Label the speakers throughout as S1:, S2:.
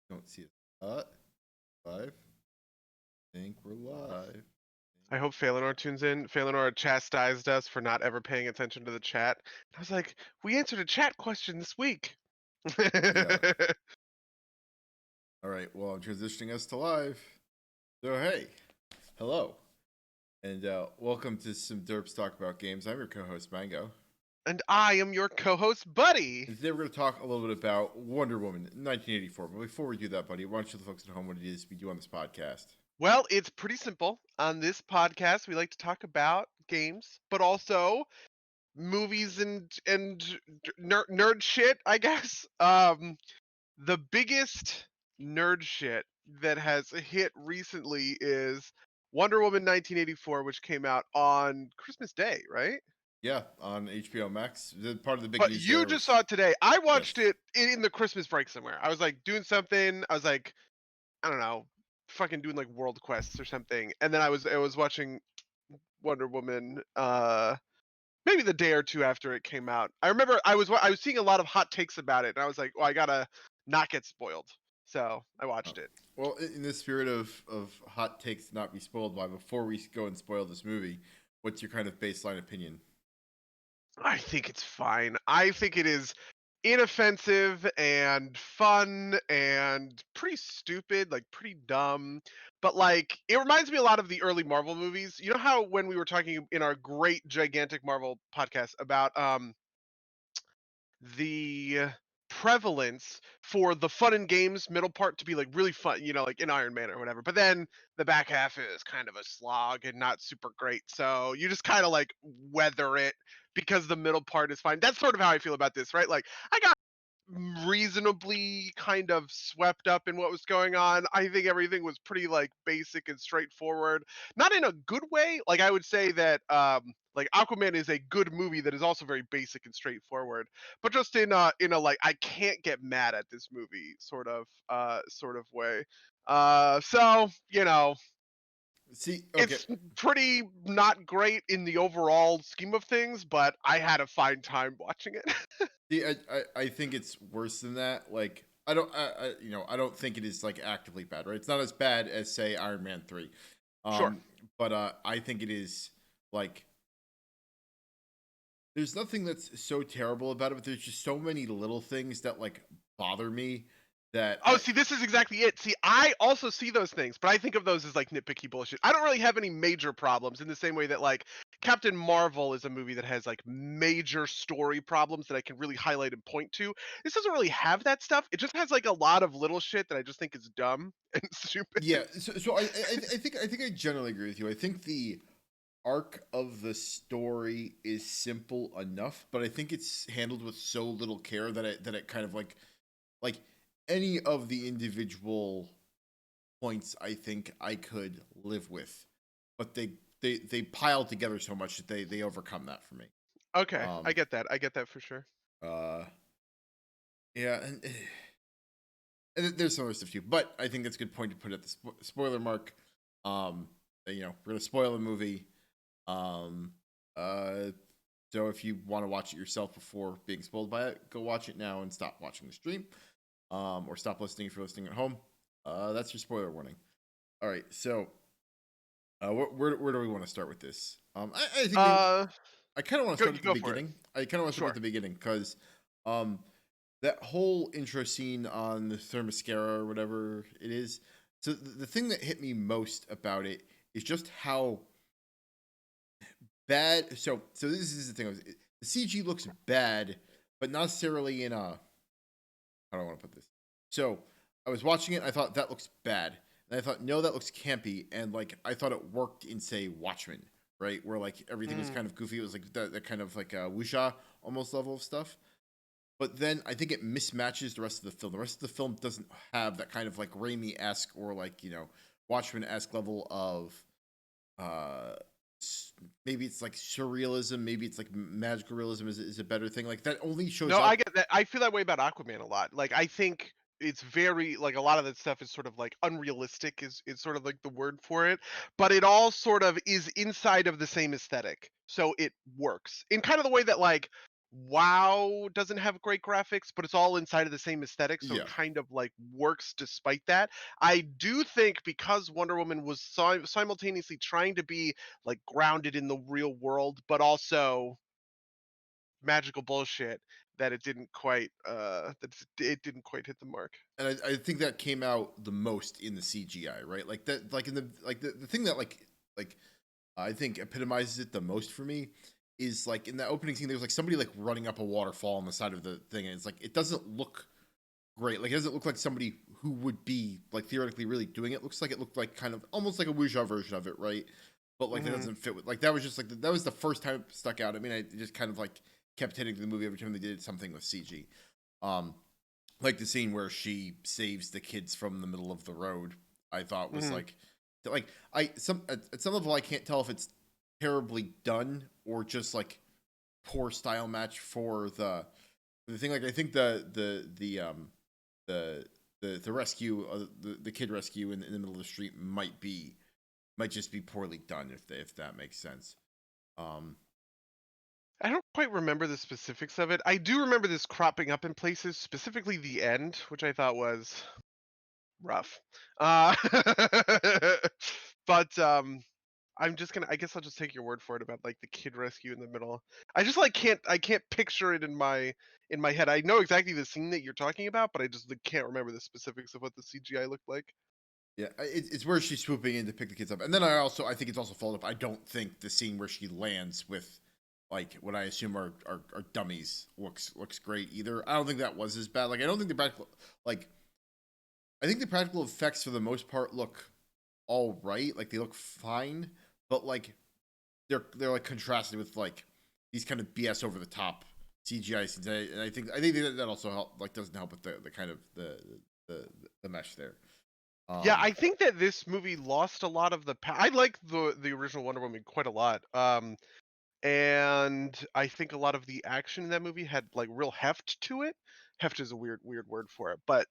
S1: Don't see it. Live. Think we're live.
S2: I hope Phalanor tunes in. Phalanor chastised us for not ever paying attention to the chat. I was like, we answered a chat question this week.
S1: Yeah. All right. Well, I'm transitioning us to live. So hey, hello, and welcome to some Derps Talk About Games. I'm your co-host Mango,
S2: And I am your co-host, Buddy.
S1: and today we're going to talk a little bit about Wonder Woman 1984. But before we do that, buddy, why don't you tell the folks at home what it is we do on this podcast?
S2: Well, it's pretty simple. On this podcast, we like to talk about games, but also movies and nerd shit, I guess. The biggest nerd shit that has hit recently is Wonder Woman 1984, which came out on Christmas Day, right?
S1: Yeah, on HBO Max. Part of the big
S2: But
S1: news
S2: you
S1: there
S2: just
S1: was
S2: saw it today. I watched
S1: yes.
S2: it in the Christmas break somewhere. I was like doing something. I was like, I don't know, fucking doing like world quests or something. And then I was watching Wonder Woman maybe the day or two after it came out. I remember I was seeing a lot of hot takes about it and I was like, "Oh, I got to not get spoiled." So, I
S1: Oh.
S2: watched it.
S1: Well, in the spirit of hot takes to not be spoiled by, before we go and spoil this movie, what's your kind of baseline opinion?
S2: I think it's fine. I think it is inoffensive and fun and pretty stupid, like pretty dumb. But like it reminds me a lot of the early Marvel movies. You know how when we were talking in our great gigantic Marvel podcast about the prevalence for the fun and games middle part to be like really fun, like in Iron Man or whatever. But then the back half is kind of a slog and not super great. So you just kind of like weather it because the middle part is fine. That's sort of how I feel about this, right? Like I got reasonably kind of swept up in what was going on. I think everything was pretty like basic and straightforward. Not in a good way. Like I would say that like Aquaman is a good movie that is also very basic and straightforward. But just in a like I can't get mad at this movie sort of way. So,
S1: See, okay.
S2: it's pretty not great in the overall scheme of things, but I had a fine time watching it.
S1: See, I think it's worse than that. Like, I don't think it is like actively bad, right? It's not as bad as say Iron Man 3.
S2: Sure.
S1: But I think it is like there's nothing that's so terrible about it, but there's just so many little things that like bother me that
S2: Oh, see, this is exactly it. See, I also see those things, but I think of those as like nitpicky bullshit. I don't really have any major problems in the same way that like Captain Marvel is a movie that has like major story problems that I can really highlight and point to. This doesn't really have that stuff. It just has like a lot of little shit that I just think is dumb and stupid.
S1: yeah, so I think I generally agree with you. I think the arc of the story is simple enough, but I think it's handled with so little care that it kind of like any of the individual points I think I could live with, but they pile together so much that they overcome that for me.
S2: Okay, I
S1: Um
S2: get that. I get that for sure.
S1: uh yeah, and there's some other stuff too, but I think that's a good point to put at the spoiler mark. Um we're gonna spoil the movie. Um uh so if you want to watch it yourself before being spoiled by it, go watch it now and stop watching the stream. Or stop listening if you're listening at home. That's your spoiler warning. All right, so where do we want to start with this? I think
S2: Uh,
S1: I kind of want to
S2: go
S1: start
S2: you
S1: at the
S2: go for it.
S1: beginning. I kind of want to start at
S2: Sure.
S1: the beginning because um, that whole intro scene on the Thermoscara or whatever it is. So the thing that hit me most about it is just how bad. So this is the thing. The CG looks bad, but not necessarily in a. How do I want to put this? So I was watching it. I thought that looks bad, and I thought no, that looks campy, and like I thought it worked in say Watchmen, right, where like everything was
S2: Mm.
S1: kind of goofy. It was like that kind of like a wuxia almost level of stuff. But then I think it mismatches the rest of the film. The rest of the film doesn't have that kind of like Raimi esque or like Watchmen esque level of uh maybe it's like surrealism, maybe it's like magical realism is a better thing. Like that only shows
S2: No, I
S1: up.
S2: get that. I feel that way about Aquaman a lot. Like I think it's very like a lot of that stuff is sort of like unrealistic is sort of like the word for it, but it all sort of is inside of the same aesthetic. So it works. In kind of the way that like WoW doesn't have great graphics, but it's all inside of the same aesthetic, so it
S1: Yeah.
S2: kind of like works despite that. I do think because Wonder Woman was simultaneously trying to be like grounded in the real world, but also magical bullshit, that it didn't quite hit the mark.
S1: And I think that came out the most in the CGI, right? Like that, like in the thing that like I think epitomizes it the most for me is like in the opening scene. There's like somebody like running up a waterfall on the side of the thing, and it's like it doesn't look great. Like it doesn't look like somebody who would be like theoretically really doing it. Looks like it looked like kind of almost like a Ouija version of it, right? But like that
S2: Mhm.
S1: doesn't fit with like that was just like that was the first time it stuck out. I mean, I just kind of like kept hitting the movie every time they did something with CG. Um, like the scene where she saves the kids from the middle of the road. I thought was
S2: Mhm.
S1: like I some at some level I can't tell if it's terribly done or just like poor style match for the thing. Like I think the the rescue the kid rescue in the middle of the street might just be poorly done if that makes sense. Um,
S2: I don't quite remember the specifics of it. I do remember this cropping up in places, specifically the end, which I thought was rough. Uh, but I guess I'll just take your word for it about like the kid rescue in the middle. I just like can't picture it in my head. I know exactly the scene that you're talking about, but I just like, can't remember the specifics of what the CGI looked like.
S1: yeah, it's where she's swooping in to pick the kids up, and then I think it's also followed up. I don't think the scene where she lands with like what I assume are dummies looks great either. I don't think that was as bad. Like I don't think the practical like I think the practical effects for the most part look all right. Like they look fine, but like they're like contrasted with like these kind of BS over the top CGI scenes. And I think that also doesn't help with the kind of the the mesh there.
S2: Yeah,
S1: Um,
S2: I think that this movie lost a lot of I like the original Wonder Woman quite a lot. And I think a lot of the action in that movie had like real heft to it. Heft is a weird word for it, but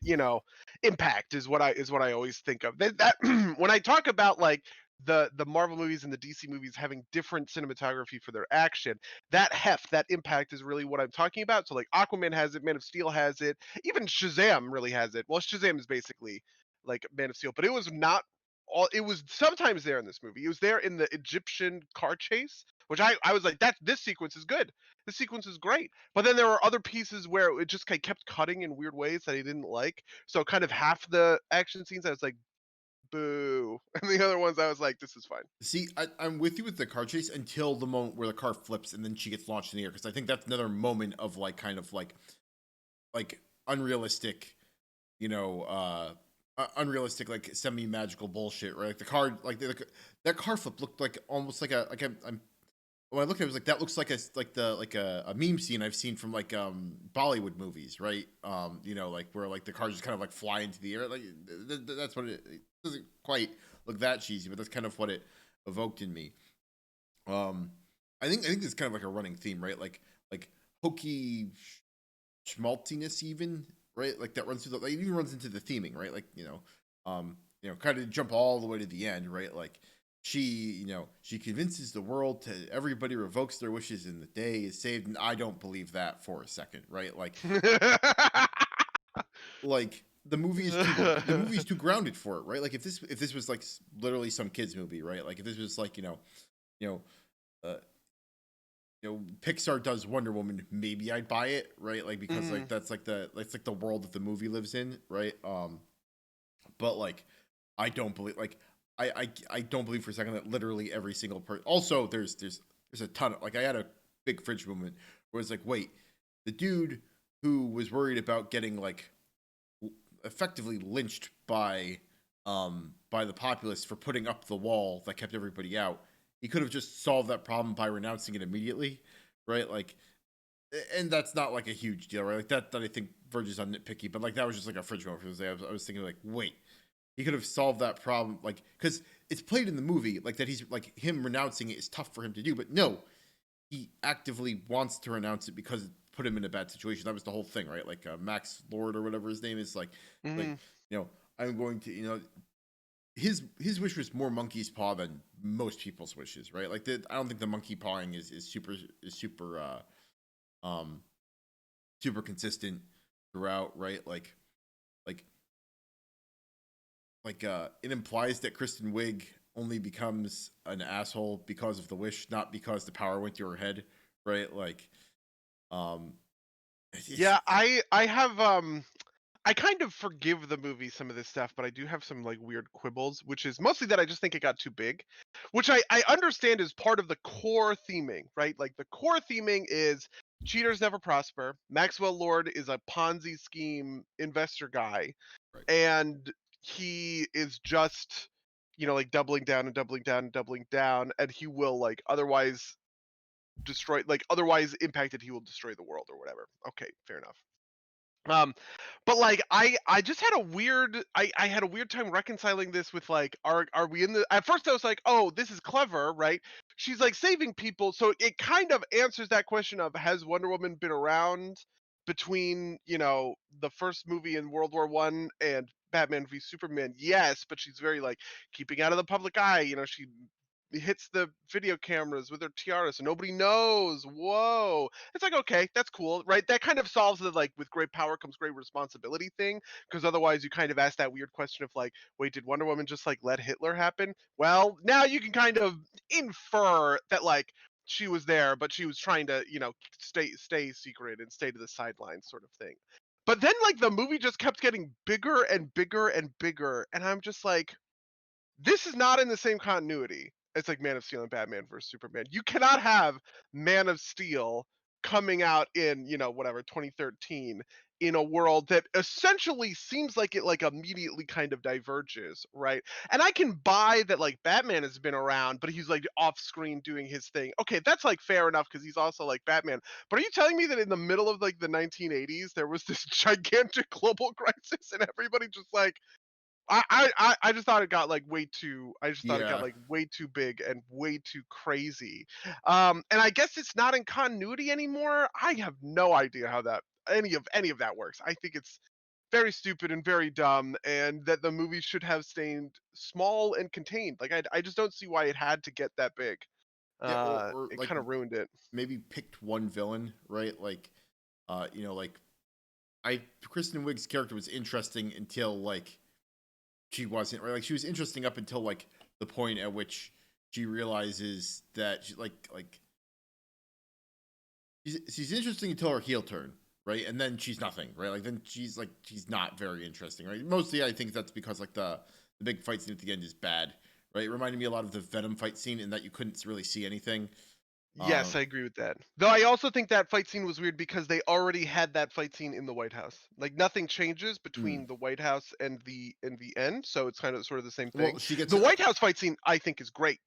S2: impact is what I always think of. That when I talk about like the Marvel movies and the DC movies having different cinematography for their action, that heft, that impact is really what I'm talking about. So like Aquaman has it, Man of Steel has it, even Shazam really has it. Well, Shazam is basically like Man of Steel, but it was not all. It was sometimes there in this movie. It was there in the Egyptian car chase, which I was like, that this sequence is good. This sequence is great. But then there were other pieces where it just kind of kept cutting in weird ways that I didn't like. So kind of half the action scenes I was like, boo. And the other ones I was like, this is fine.
S1: See, I'm with you with the car chase until the moment where the car flips and then she gets launched in the air because I think that's another moment of like kind of like unrealistic, you know, unrealistic like semi magical bullshit, right? Like the car, that car flip looked like almost like I'm when I looked at it, I was like that looks like a meme scene I've seen from like Bollywood movies, right? You know, like where like the cars just kind of like fly into the air. Like that's what it doesn't quite look that cheesy, but that's kind of what it evoked in me. Um, I think it's kind of like a running theme, right? Like hokey schmaltiness, even right? Like that runs through the like, it even runs into the theming, right? Like kind of jump all the way to the end, right? Like she convinces the world to everybody revokes their wishes and the day is saved, and I don't believe that for a second, right? Like the movie's too grounded for it, right? Like if this was like literally some kids movie, right? Like if this was like you know uh, Pixar does Wonder Woman, maybe I'd buy it, right? Like because like
S2: Mhm.
S1: that's like the world that the movie lives in, right? But like I don't believe like I don't believe for a second that literally every single person. Also, there's a ton of like I had a big fridge moment where it's like, wait, the dude who was worried about getting like effectively lynched by the populace for putting up the wall that kept everybody out. He could have just solved that problem by renouncing it immediately, right? Like, and that's not like a huge deal, right? Like that I think verges on nitpicky, but like that was just like a fridge moment. I was thinking like, wait, he could have solved that problem, like because it's played in the movie like that. He's like him renouncing it is tough for him to do, but no, he actively wants to renounce it because it put him in a bad situation. That was the whole thing, right? Like Max Lord or whatever his name is, like
S2: Mhm.
S1: I'm going to his wish was more monkey's paw than most people's wishes, right? Like I don't think the monkey pawing is super um super consistent throughout, right? Like it implies that Kristen Wiig only becomes an asshole because of the wish, not because the power went to her head, right? Um it's
S2: Yeah, I have I kind of forgive the movie some of this stuff, but I do have some like weird quibbles, which is mostly that I just think it got too big, which I understand is part of the core theming, right? Like the core theming is cheaters never prosper. Maxwell Lord is a Ponzi scheme investor guy,
S1: right.
S2: and he is just, like doubling down and doubling down and doubling down, and he will like otherwise destroy, like otherwise impacted, he will destroy the world or whatever. Okay, fair enough. Um, but like I just had a weird I had a weird time reconciling this with like are we in the at first I was like, oh, this is clever, right? She's like saving people, so it kind of answers that question of has Wonder Woman been around between, the first movie in World War One and Batman v Superman? Yes, but she's very like keeping out of the public eye. She hits the video cameras with her tiara so nobody knows. Whoa. It's like, okay, that's cool, right? That kind of solves the like with great power comes great responsibility thing, because otherwise you kind of ask that weird question of like, wait, did Wonder Woman just like let Hitler happen? Well, now you can kind of infer that like she was there, but she was trying to, stay secret and stay to the sidelines sort of thing. But then like the movie just kept getting bigger and bigger and bigger, and I'm just like, this is not in the same continuity. It's like Man of Steel and Batman versus Superman. You cannot have Man of Steel coming out in, whatever, 2013 in a world that essentially seems like it like immediately kind of diverges, right? And I can buy that like Batman has been around, but he's like off screen doing his thing. Okay, that's like fair enough because he's also like Batman. But are you telling me that in the middle of like the 1980s there was this gigantic global crisis and everybody just like I just thought it got like way too. I just thought it got
S1: Yeah.
S2: like way too big and way too crazy. And I guess it's not in continuity anymore. I have no idea how that any of that works. I think it's very stupid and very dumb, and that the movie should have stayed small and contained. Like I just don't see why it had to get that big.
S1: Yeah, or
S2: It
S1: like
S2: kind of ruined it.
S1: maybe picked one villain, right? Like I Kristen Wiig's character was interesting until like she wasn't, right? Like she was interesting up until like the point at which she realizes that she's interesting until her heel turn, right? And then she's nothing, right? Like then she's not very interesting, right? Mostly I think that's because like the big fight scene at the end is bad, right? It reminded me a lot of the Venom fight scene in that you couldn't really see anything.
S2: Yes,
S1: Um,
S2: I agree with that. Though I also think that fight scene was weird because they already had that fight scene in the White House. Like nothing changes
S1: mm.
S2: between the White House and the end, so it's kind of sort of the same
S1: Well,
S2: thing.
S1: she gets
S2: The White House fight scene I think is great.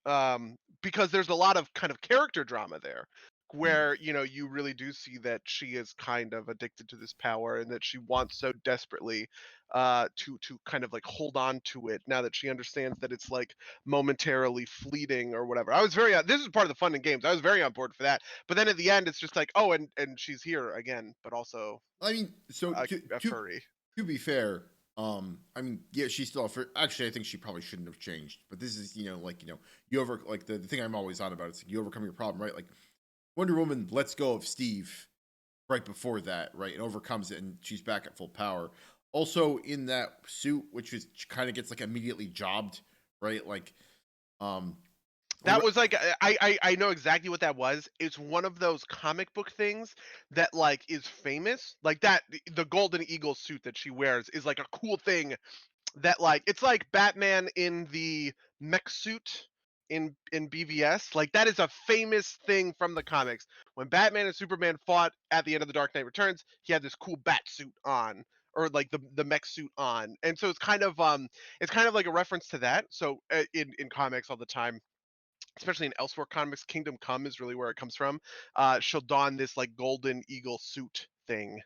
S2: Because there's a lot of kind of character drama there
S1: mm.
S2: where, you really do see that she is kind of addicted to this power and that she wants so desperately to kind of like hold on to it now that she understands that it's like momentarily fleeting or whatever. I was very this is part of the fun and games. I was very on board for that. But then at the end it's just like, oh, and she's here again, but also
S1: I mean, so
S2: a furry.
S1: to be fair, I mean, yeah, she's still actually. I think she probably shouldn't have changed. But this is, you over like the thing I'm always on about. It's like you overcome your problem, right? Like Wonder Woman lets go of Steve right before that, right, and overcomes it, and she's back at full power. Also in that suit, which is kind of gets like immediately jobbed, right? Like, um,
S2: That was like I know exactly what that was. It's one of those comic book things that like is famous. Like that the golden eagle suit that she wears is like a cool thing that like it's like Batman in the mech suit in BVS. Like that is a famous thing from the comics. When Batman and Superman fought at the end of the Dark Knight Returns, he had this cool bat suit on or like the mech suit on. And so it's kind of like a reference to that. So in comics all the time, especially in Elseworld comics, Kingdom Come is really where it comes from. She'll don this like golden eagle suit thing.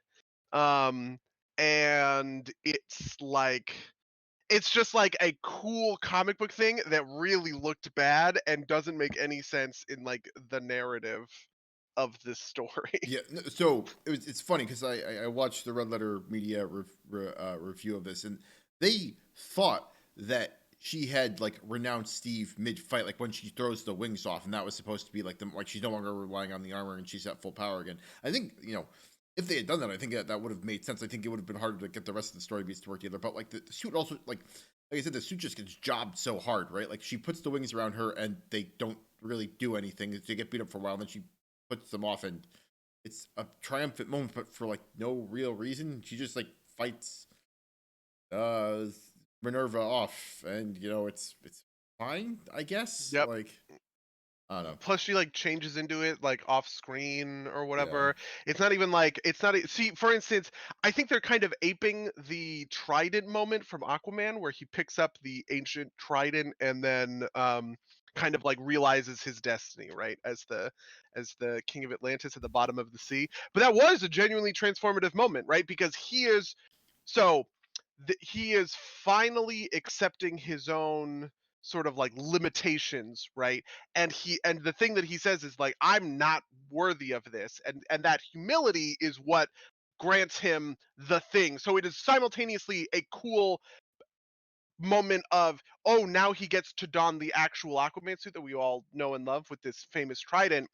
S2: Um, and it's just like a cool comic book thing that really looked bad and doesn't make any sense in like the narrative of this story.
S1: Yeah, so it's funny because I watched the Red Letter Media review of this, and they thought that she had like renounced Steve mid-fight, like when she throws the wings off, and that was supposed to be like like she's no longer relying on the armor and she's at full power again. I think if they had done that, I think that would have made sense. I think it would have been harder to get the rest of the story beats to work together. But like the suit also like I said, the suit just gets jobbed so hard, right? Like she puts the wings around her and they don't really do anything. They get beat up for a while, and then she puts them off, and it's a triumphant moment, but for like no real reason. She just like fights uh Minerva off, and it's fine, I guess.
S2: Yep.
S1: Like I don't know.
S2: Plus she like changes into it like off screen or
S1: Yeah.
S2: whatever. It's not even like it's not see, for instance, I think they're kind of aping the trident moment from Aquaman where he picks up the ancient trident and then kind of like realizes his destiny, right? As the king of Atlantis at the bottom of the sea. But that was a genuinely transformative moment, right? Because so he is finally accepting his own sort of like limitations, right? And the thing that he says is like, I'm not worthy of this, and that humility is what grants him the thing. So it is simultaneously a cool moment of, oh, now he gets to don the actual Aquaman suit that we all know and love with this famous trident,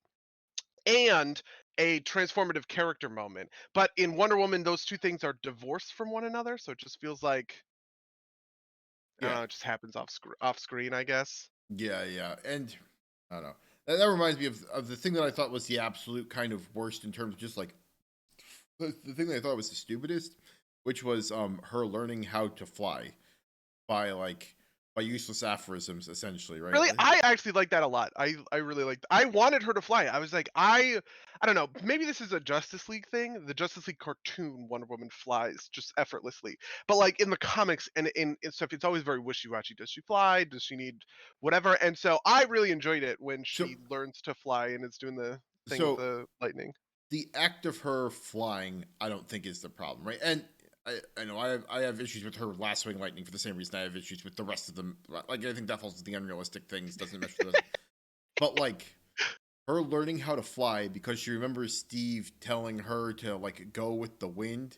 S2: and a transformative character moment. But in Wonder Woman, those two things are divorced from one another, so it just feels like, I don't
S1: Yeah.
S2: know, it just happens off screen, I guess.
S1: Yeah. And I don't know. That reminds me of the thing that I thought was the absolute kind of worst in terms of just like the thing that I thought was the stupidest, which was her learning how to fly by by useless aphorisms, essentially, right?
S2: Really, I actually like that a lot. I really like. I wanted her to fly. I was like, I don't know. Maybe this is a Justice League thing. The Justice League cartoon, Wonder Woman flies just effortlessly. But like in the comics and in stuff, it's always very wishy-washy. Does she fly? Does she need whatever? And so I really enjoyed it when
S1: So
S2: she learns to fly and is doing the thing with
S1: so
S2: the lightning.
S1: the act of her flying, I don't think is the problem, right? And I know I have issues with her lassoing lightning for the same reason I have issues with the rest of them. Like I think that falls into the unrealistic things, doesn't mesh with the rest. But like her learning how to fly because she remembers Steve telling her to like go with the wind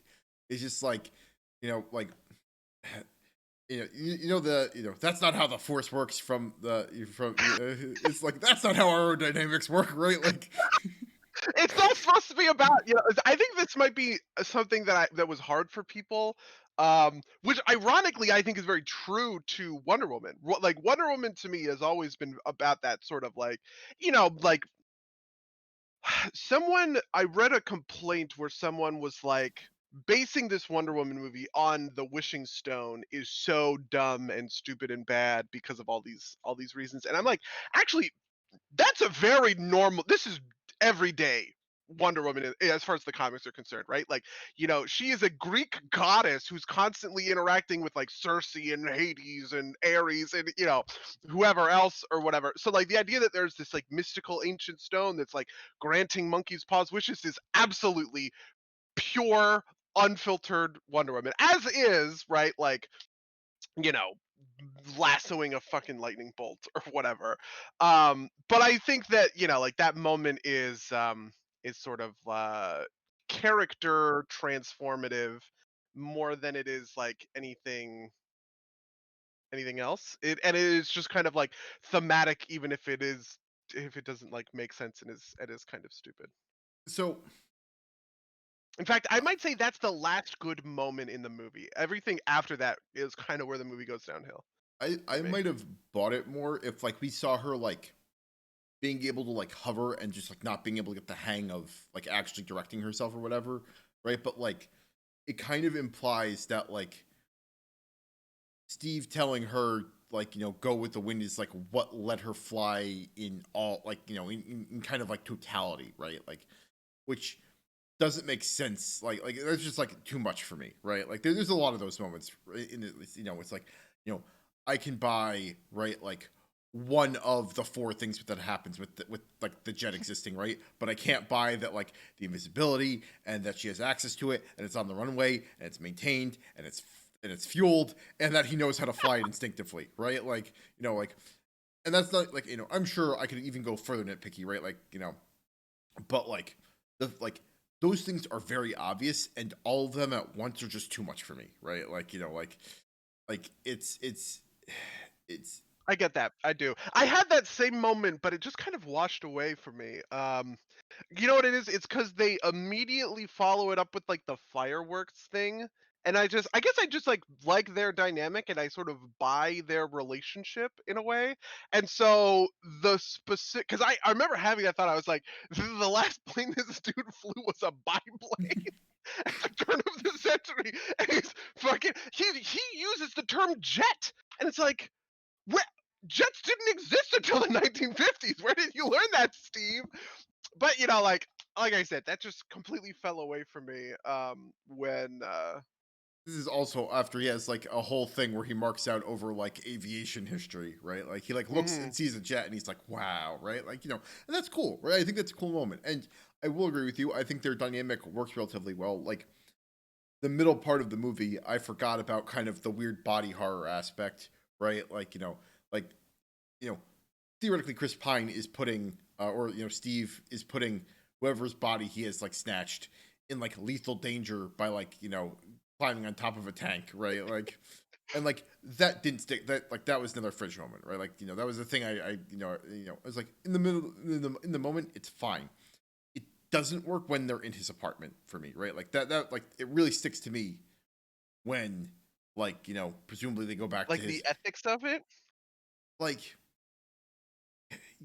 S1: is just like, like that's not how the force works it's like that's not how aerodynamics work, right? Like
S2: It's not supposed to be about, I think this might be something that was hard for people, which ironically I think is very true to Wonder Woman. Like Wonder Woman to me has always been about that sort of like, like someone I read a complaint where someone was like, basing this Wonder Woman movie on the Wishing Stone is so dumb and stupid and bad because of all these reasons. And I'm like, actually, that's a very normal, this is everyday Wonder Woman as far as the comics are concerned, right? Like, she is a Greek goddess who's constantly interacting with like Circe and Hades and Ares and whoever else or whatever. So like the idea that there's this like mystical ancient stone that's like granting monkey's paws wishes is absolutely pure unfiltered Wonder Woman, as is, right? Like, you know, lassoing a fucking lightning bolt or whatever. But I think that, like that moment is sort of character transformative more than it is like anything else. And it is just kind of like thematic, even if it doesn't like make sense and is kind of stupid.
S1: so
S2: In fact, I might say that's the last good moment in the movie. Everything after that is kind of where the movie goes downhill for
S1: I
S2: me.
S1: might have bought it more if like we saw her like being able to like hover and just like not being able to get the hang of like actually directing herself or whatever, right? But like it kind of implies that like Steve telling her like go with the wind is like what let her fly in all like in kind of like totality, right? Like which doesn't make sense. Like that's just like too much for me, right? Like there's a lot of those moments in it. It's like you know I can buy right like one of the four things that happens with like the jet existing, right? But I can't buy that like the invisibility and that she has access to it and it's on the runway and it's maintained and it's fueled and that he knows how to fly it instinctively, right? Like like and that's not like I'm sure I could even go further nitpicky, right? Like but like the like those things are very obvious and all of them at once are just too much for me, right? Like like it's it's
S2: I get that. I do. I had that same moment, but it just kind of washed away for me. You know what it is? It's because they immediately follow it up with like the fireworks thing. And I guess I just like their dynamic and I sort of buy their relationship in a way. And so the specific, because I remember having that thought, I was like, the last plane this dude flew was a biplane at the turn of the century. And he uses the term jet. And it's like, where, jets didn't exist until the 1950s. Where did you learn that, Steve? But like I said, that just completely fell away from me when
S1: this is also after he has like a whole thing where he marks out over like aviation history, right? Like he like looks
S2: mhm.
S1: and sees a jet and he's like, wow, right? Like, and that's cool, right? I think that's a cool moment. And I will agree with you. I think their dynamic works relatively well. Like the middle part of the movie, I forgot about kind of the weird body horror aspect, right? Like, like, you know, theoretically Chris Pine is putting or Steve is putting whoever's body he has like snatched in like lethal danger by like climbing on top of a tank, right? Like, and like that didn't stick. That like that was another fridge moment, right? Like that was the thing. I was like in the middle in the moment, it's fine. It doesn't work when they're in his apartment for me, right? Like that like it really sticks to me when like presumably they go back to
S2: Like the
S1: his
S2: ethics of it.
S1: like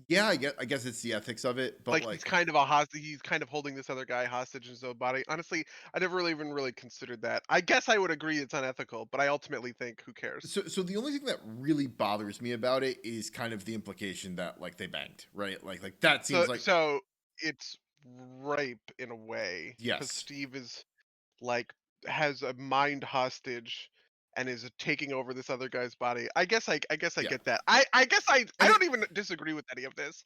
S1: yeah, I guess it's the ethics of it, but
S2: Like he's
S1: like
S2: kind of a hostage. He's kind of holding this other guy hostage in his own body. Honestly, I never really even really considered that. I guess I would agree it's unethical, but I ultimately think who cares?
S1: so the only thing that really bothers me about it is kind of the implication that like they banged, right? Like that
S2: So
S1: seems like
S2: so it's rape in a way because
S1: yes.
S2: Steve is like has a mind hostage and is taking over this other guy's body. I guess I
S1: Yeah.
S2: get that. I guess I
S1: And
S2: don't even disagree with any of this.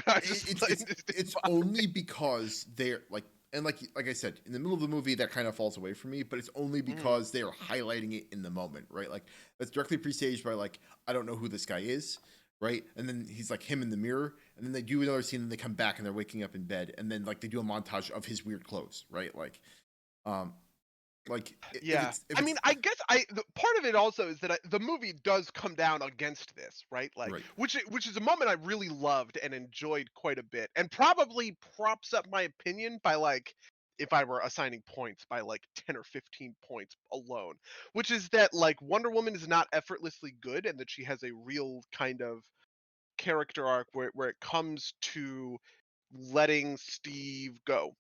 S2: I
S1: it,
S2: just
S1: it's
S2: it
S1: it's
S2: just didn't
S1: it's
S2: bother me.
S1: only because they're like and like I said, in the middle of the movie that kind of falls away from me, but it's only
S2: Mhm.
S1: because they are highlighting it in the moment, right? Like that's directly presaged by like I don't know who this guy is, right? And then he's like him in the mirror, and then they do another scene, and they come back and they're waking up in bed, and then like they do a montage of his weird clothes, right? Um, like if
S2: Yeah.
S1: if
S2: I mean,
S1: it's
S2: I guess part of it also is that the movie does come down against this, right? Like,
S1: right,
S2: which is a moment I really loved and enjoyed quite a bit, and probably props up my opinion by like, if I were assigning points by like 10 or 15 points alone, which is that like Wonder Woman is not effortlessly good, and that she has a real kind of character arc where it comes to letting Steve go.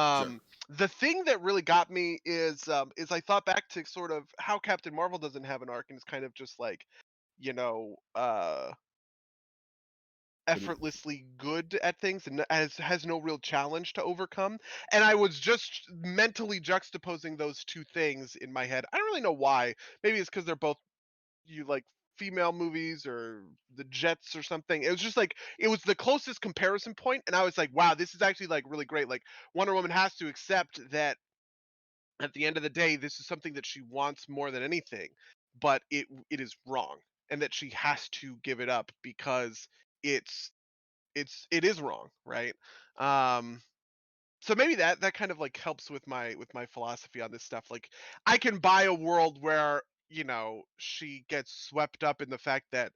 S1: sure,
S2: The thing that really got me is I thought back to sort of how Captain Marvel doesn't have an arc and is kind of just like, you know,
S1: what do you,
S2: effortlessly good at things and has no real challenge to overcome. And I was just mentally juxtaposing those two things in my head. I don't really know why. Maybe it's because they're both you like female movies or the Jets or something. It was just like it was the closest comparison point, and I was like, wow, this is actually like really great. Like Wonder Woman has to accept that at the end of the day, this is something that she wants more than anything, but it is wrong, and that she has to give it up because it's it is wrong, right? Um, so maybe that kind of like helps with my philosophy on this stuff. Like I can buy a world where she gets swept up in the fact that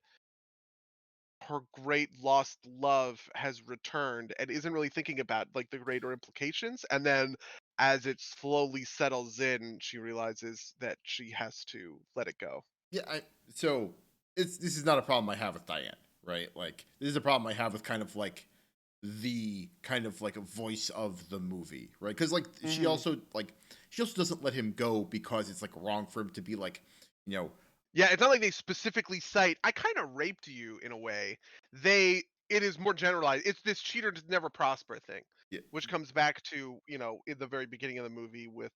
S2: her great lost love has returned and isn't really thinking about like the greater implications, and then as it slowly settles in she realizes that she has to let it go.
S1: yeah. So this is not a problem I have with Diane, right? Like this is a problem I have with kind of like the kind of like a voice of the movie, right? Because like
S2: Hmm.
S1: she also doesn't let him go because it's like wrong for him to be like, you know,
S2: Yeah, it's not like they specifically cite I kind of raped you in a way. It is more generalized. It's this cheater does never prosper thing,
S1: yeah,
S2: which comes back to in the very beginning of the movie with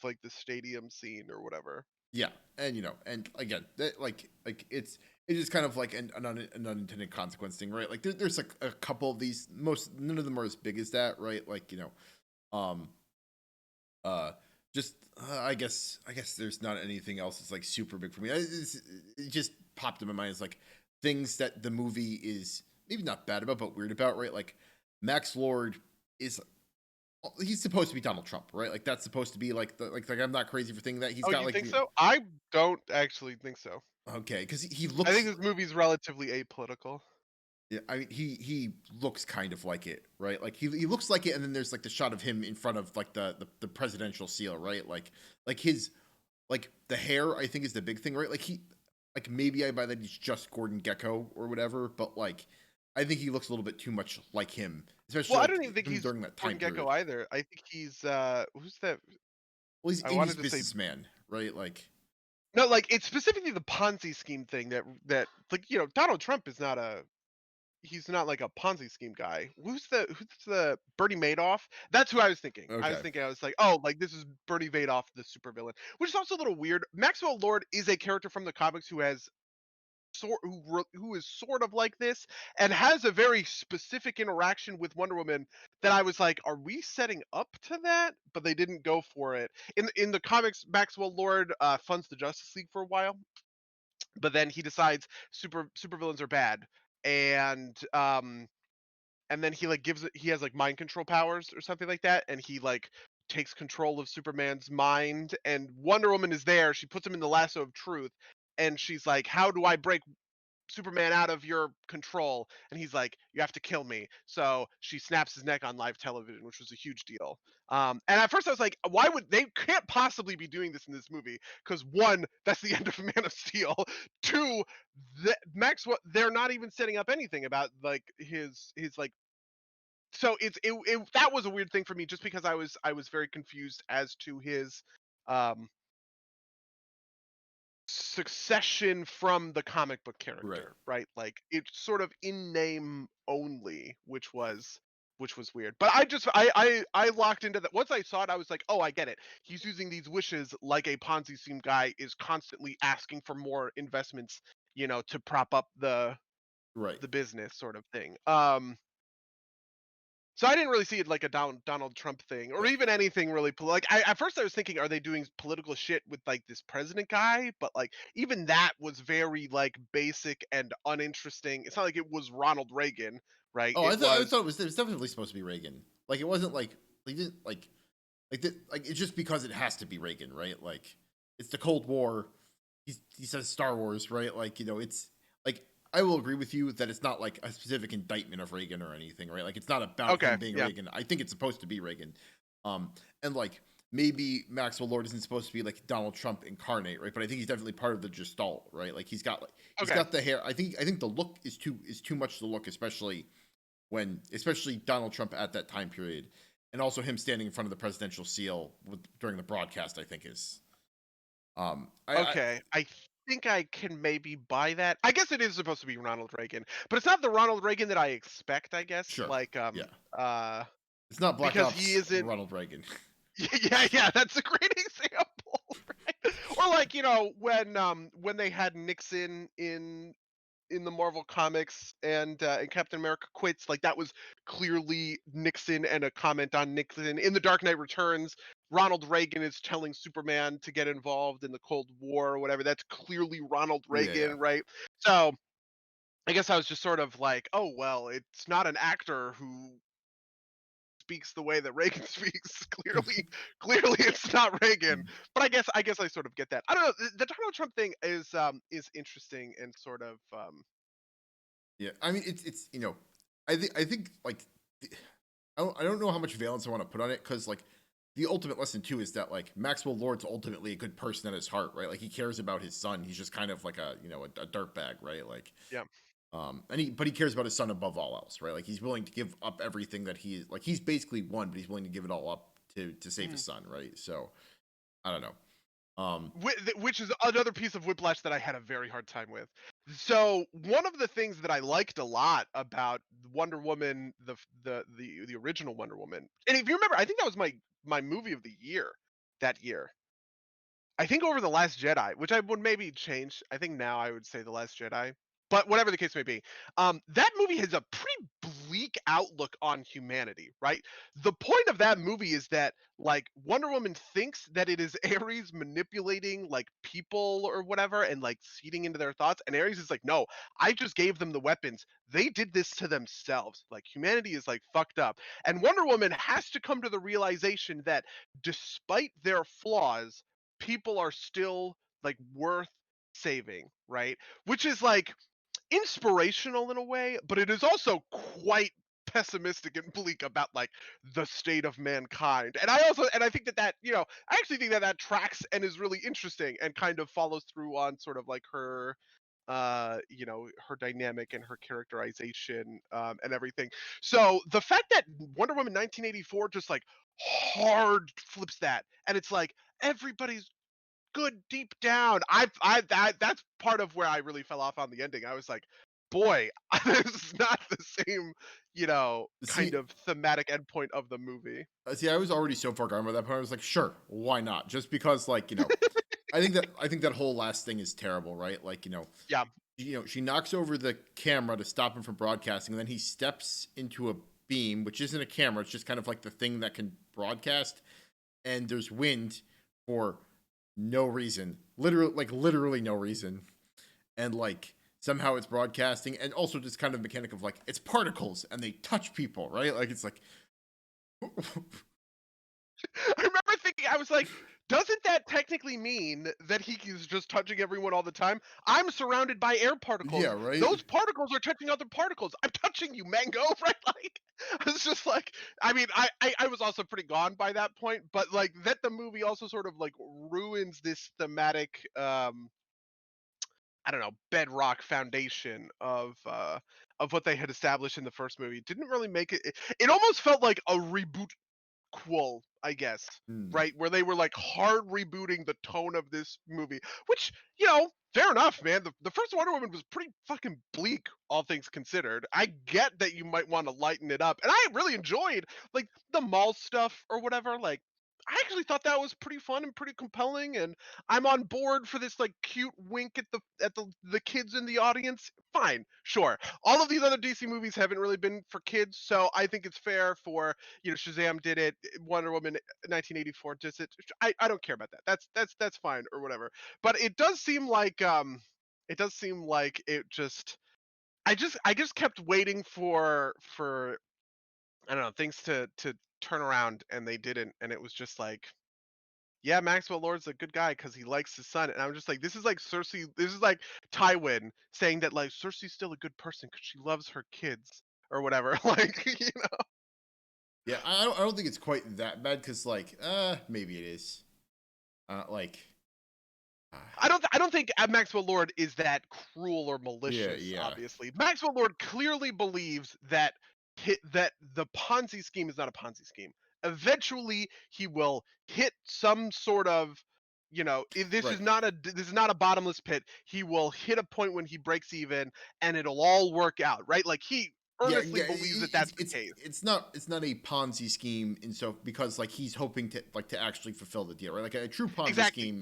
S2: like the stadium scene or whatever.
S1: yeah, and and again, like it's just kind of like an unintended consequence thing, right? Like there's like a couple of these, most none of them are as big as that, right? Like um, uh, just I guess there's not anything else that's like super big for me. It just popped in my mind as like things that the movie is maybe not bad about, but weird about, right? Like Max Lord is He's supposed to be Donald Trump, right? Like that's supposed to be like like I'm not crazy for thinking that he's
S2: Oh,
S1: got
S2: you
S1: like
S2: think
S1: the
S2: so? I don't actually think so.
S1: okay because he
S2: I think
S1: looks
S2: this movie's relatively apolitical.
S1: yeah, I mean he looks kind of like it, right? Like he looks like it, and then there's like the shot of him in front of like the presidential seal, right? Like his like the hair I think is the big thing, right? Like he like maybe I buy that he's just Gordon Gecko or whatever, but like I think he looks a little bit too much like him, especially
S2: Well, I
S1: like
S2: don't even think
S1: him
S2: he's
S1: during that time
S2: Gordon Gecko
S1: period.
S2: either. I think he's who's that?
S1: Well, he's
S2: I
S1: India's
S2: wanted to say
S1: businessman, right? Like
S2: no, like it's specifically the Ponzi scheme thing that like Donald Trump is not a he's not like a Ponzi scheme guy. Who's the Bernie Madoff? That's who I was thinking.
S1: okay,
S2: I was like, oh, like this is Bernie Madoff, the supervillain, which is also a little weird. Maxwell Lord is a character from the comics who has who is sort of like this and has a very specific interaction with Wonder Woman that I was like, are we setting up to that? But they didn't go for it. In the comics, Maxwell Lord funds the Justice League for a while, but then he decides supervillains are bad, and then he like he has like mind control powers or something like that, and he like takes control of Superman's mind, and Wonder Woman is there. She puts him in the lasso of truth, and she's like, how do I break Superman out of your control? And he's like, you have to kill me. So she snaps his neck on live television, which was a huge deal. And at first I was like, why would they can't possibly be doing this in this movie? Because one, that's the end of Man of Steel. Two, they're not even setting up anything about like his like. So that was a weird thing for me, just because I was very confused as to his um succession from the comic book
S1: right.
S2: character, right? Like it's sort of in name only, which was weird. But I locked into that. Once I saw it, I was like, oh, I get it. He's using these wishes like a Ponzi scheme guy is constantly asking for more investments, to prop up
S1: Right.
S2: the business sort of thing. So I didn't really see it like a Donald Trump thing, or
S1: Yeah.
S2: even anything really like at first I was thinking, are they doing political shit with like this president guy? But like even that was very like basic and uninteresting. It's not like it was Ronald Reagan, right?
S1: Oh,
S2: It
S1: I
S2: was
S1: thought it was definitely supposed to be Reagan. Like it wasn't like he didn't like it's just because it has to be Reagan, right? Like it's the Cold War. He says Star Wars, right? Like it's like I will agree with you that it's not like a specific indictment of Reagan or anything, right? Like it's not about
S2: okay.
S1: him being
S2: Yeah.
S1: Reagan. I think it's supposed to be Reagan. And like maybe Maxwell Lord isn't supposed to be like Donald Trump incarnate, right? But I think he's definitely part of the gestalt, right? Like he's
S2: Okay.
S1: got the hair. I think the look is too much to look, especially Donald Trump at that time period, and also him standing in front of the presidential seal during the broadcast. I think is I
S2: Okay. I think I can maybe buy that. I guess it is supposed to be Ronald Reagan, but it's not the Ronald Reagan that I expect. I guess
S1: sure,
S2: like
S1: yeah,
S2: uh
S1: it's not Black
S2: because he
S1: Ops
S2: isn't.
S1: Ronald Reagan.
S2: Yeah, yeah, that's a great example, right? Or like, when they had Nixon in the Marvel comics, and Captain America quits, like that was clearly Nixon and a comment on Nixon. In The Dark Knight Returns, Ronald Reagan is telling Superman to get involved in the Cold War or whatever. That's clearly Ronald
S1: Yeah, yeah,
S2: Reagan, right? So I guess I was just sort of like, oh well, it's not an actor who speaks the way that Reagan speaks. Clearly, it's not Reagan. But I guess I sort of get that. I don't know. The Donald Trump thing is interesting and sort of
S1: yeah. I mean, it's I think like I don't know how much valence I want to put on it because like the ultimate lesson too is that like Maxwell Lord's ultimately a good person at his heart, right? Like he cares about his son. He's just kind of like a dirtbag, right? Like
S2: yeah.
S1: but he cares about his son above all else, right? Like he's willing to give up everything that he's basically won, but he's willing to give it all up to save his
S2: Mhm.
S1: son, right? So I don't know.
S2: Which is another piece of whiplash that I had a very hard time with. So one of the things that I liked a lot about Wonder Woman, the original Wonder Woman, and if you remember, I think that was my movie of the year that year. I think over The Last Jedi, which I would maybe change. I think now I would say The Last Jedi. but whatever the case may be, that movie has a pretty bleak outlook on humanity, right? The point of that movie is that like Wonder Woman thinks that it is Ares manipulating like people or whatever and like feeding into their thoughts, and Ares is like, no, I just gave them the weapons. They did this to themselves. Like humanity is like fucked up, and Wonder Woman has to come to the realization that despite their flaws, people are still like worth saving, right? Which is like inspirational in a way, but it is also quite pessimistic and bleak about like the state of mankind. And I think that I actually think that that tracks and is really interesting and kind of follows through on sort of like her her dynamic and her characterization and everything. So the fact that Wonder Woman 1984 just like hard flips that and it's like everybody's good deep down. That's part of where I really fell off on the ending. I was like, boy, this is not the same, kind
S1: See,
S2: of thematic endpoint of the movie.
S1: I was already so far gone by that point. I was like, sure, why not? Just because, like, I think that whole last thing is terrible, right? Like,
S2: Yeah.
S1: she knocks over the camera to stop him from broadcasting, and then he steps into a beam, which isn't a camera. It's just kind of like the thing that can broadcast, and there's wind for no reason, literally no reason, and like somehow it's broadcasting, and also just kind of mechanic of like it's particles and they touch people, right? Like it's like
S2: I remember thinking, I was like, doesn't that technically mean that he is just touching everyone all the time? I'm surrounded by air
S1: yeah,
S2: particles.
S1: right.
S2: Those particles are touching other particles. I'm touching you, Mango, right? Like, I was just like, I mean, I was also pretty gone by that point, but like that the movie also sort of like ruins this thematic, I don't know, bedrock foundation of what they had established in the first movie. It didn't really make it. It almost felt like a reboot quel, I guess,
S1: Hmm.
S2: right? Where they were like hard rebooting the tone of this movie, which, fair enough, man. The first Wonder Woman was pretty fucking bleak, all things considered. I get that you might want to lighten it up. And I really enjoyed like the mall stuff or whatever. Like, I actually thought that was pretty fun and pretty compelling, and I'm on board for this like cute wink at the kids in the audience. Fine, sure. All of these other DC movies haven't really been for kids, so I think it's fair for Shazam did it, Wonder Woman 1984 does it. I don't care about that. That's fine or whatever. But it does seem like it just I just kept waiting for I don't know, things to turn around and they didn't, and it was just like, yeah, Maxwell Lord's a good guy because he likes his son. And I'm just like, this is like Cersei. This is like Tywin saying that like Cersei's still a good person because she loves her kids or whatever. Like,
S1: Yeah, I don't think it's quite that bad because like maybe it is. Like uh,
S2: I don't think Maxwell Lord is that cruel or
S1: yeah,
S2: malicious.
S1: yeah,
S2: Obviously, Maxwell Lord clearly believes that that the Ponzi scheme is not a Ponzi scheme. Eventually, he will hit some sort of,
S1: right.
S2: this is not a bottomless pit. He will hit a point when he breaks even, and it'll all work out, right? Like he
S1: Yeah,
S2: earnestly believes that that's the case.
S1: it's not a Ponzi scheme, and so because like he's hoping to actually fulfill the deal, right? Like a true Ponzi
S2: Exactly.
S1: scheme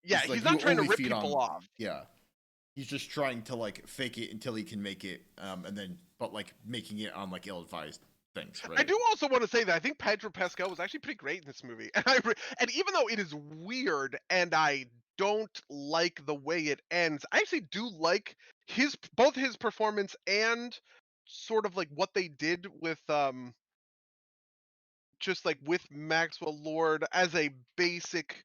S2: Yeah,
S1: is like
S2: he's
S1: you
S2: not trying to
S1: only
S2: rip
S1: feed
S2: people
S1: on,
S2: off.
S1: yeah. He's just trying to like fake it until he can make it, and then but like making it on like ill-advised things,
S2: I
S1: right?
S2: do also want to say that I think Pedro Pascal was actually pretty great in this movie, and and even though it is weird and I don't like the way it ends, I actually do like both his performance and sort of like what they did with just like with Maxwell Lord as a basic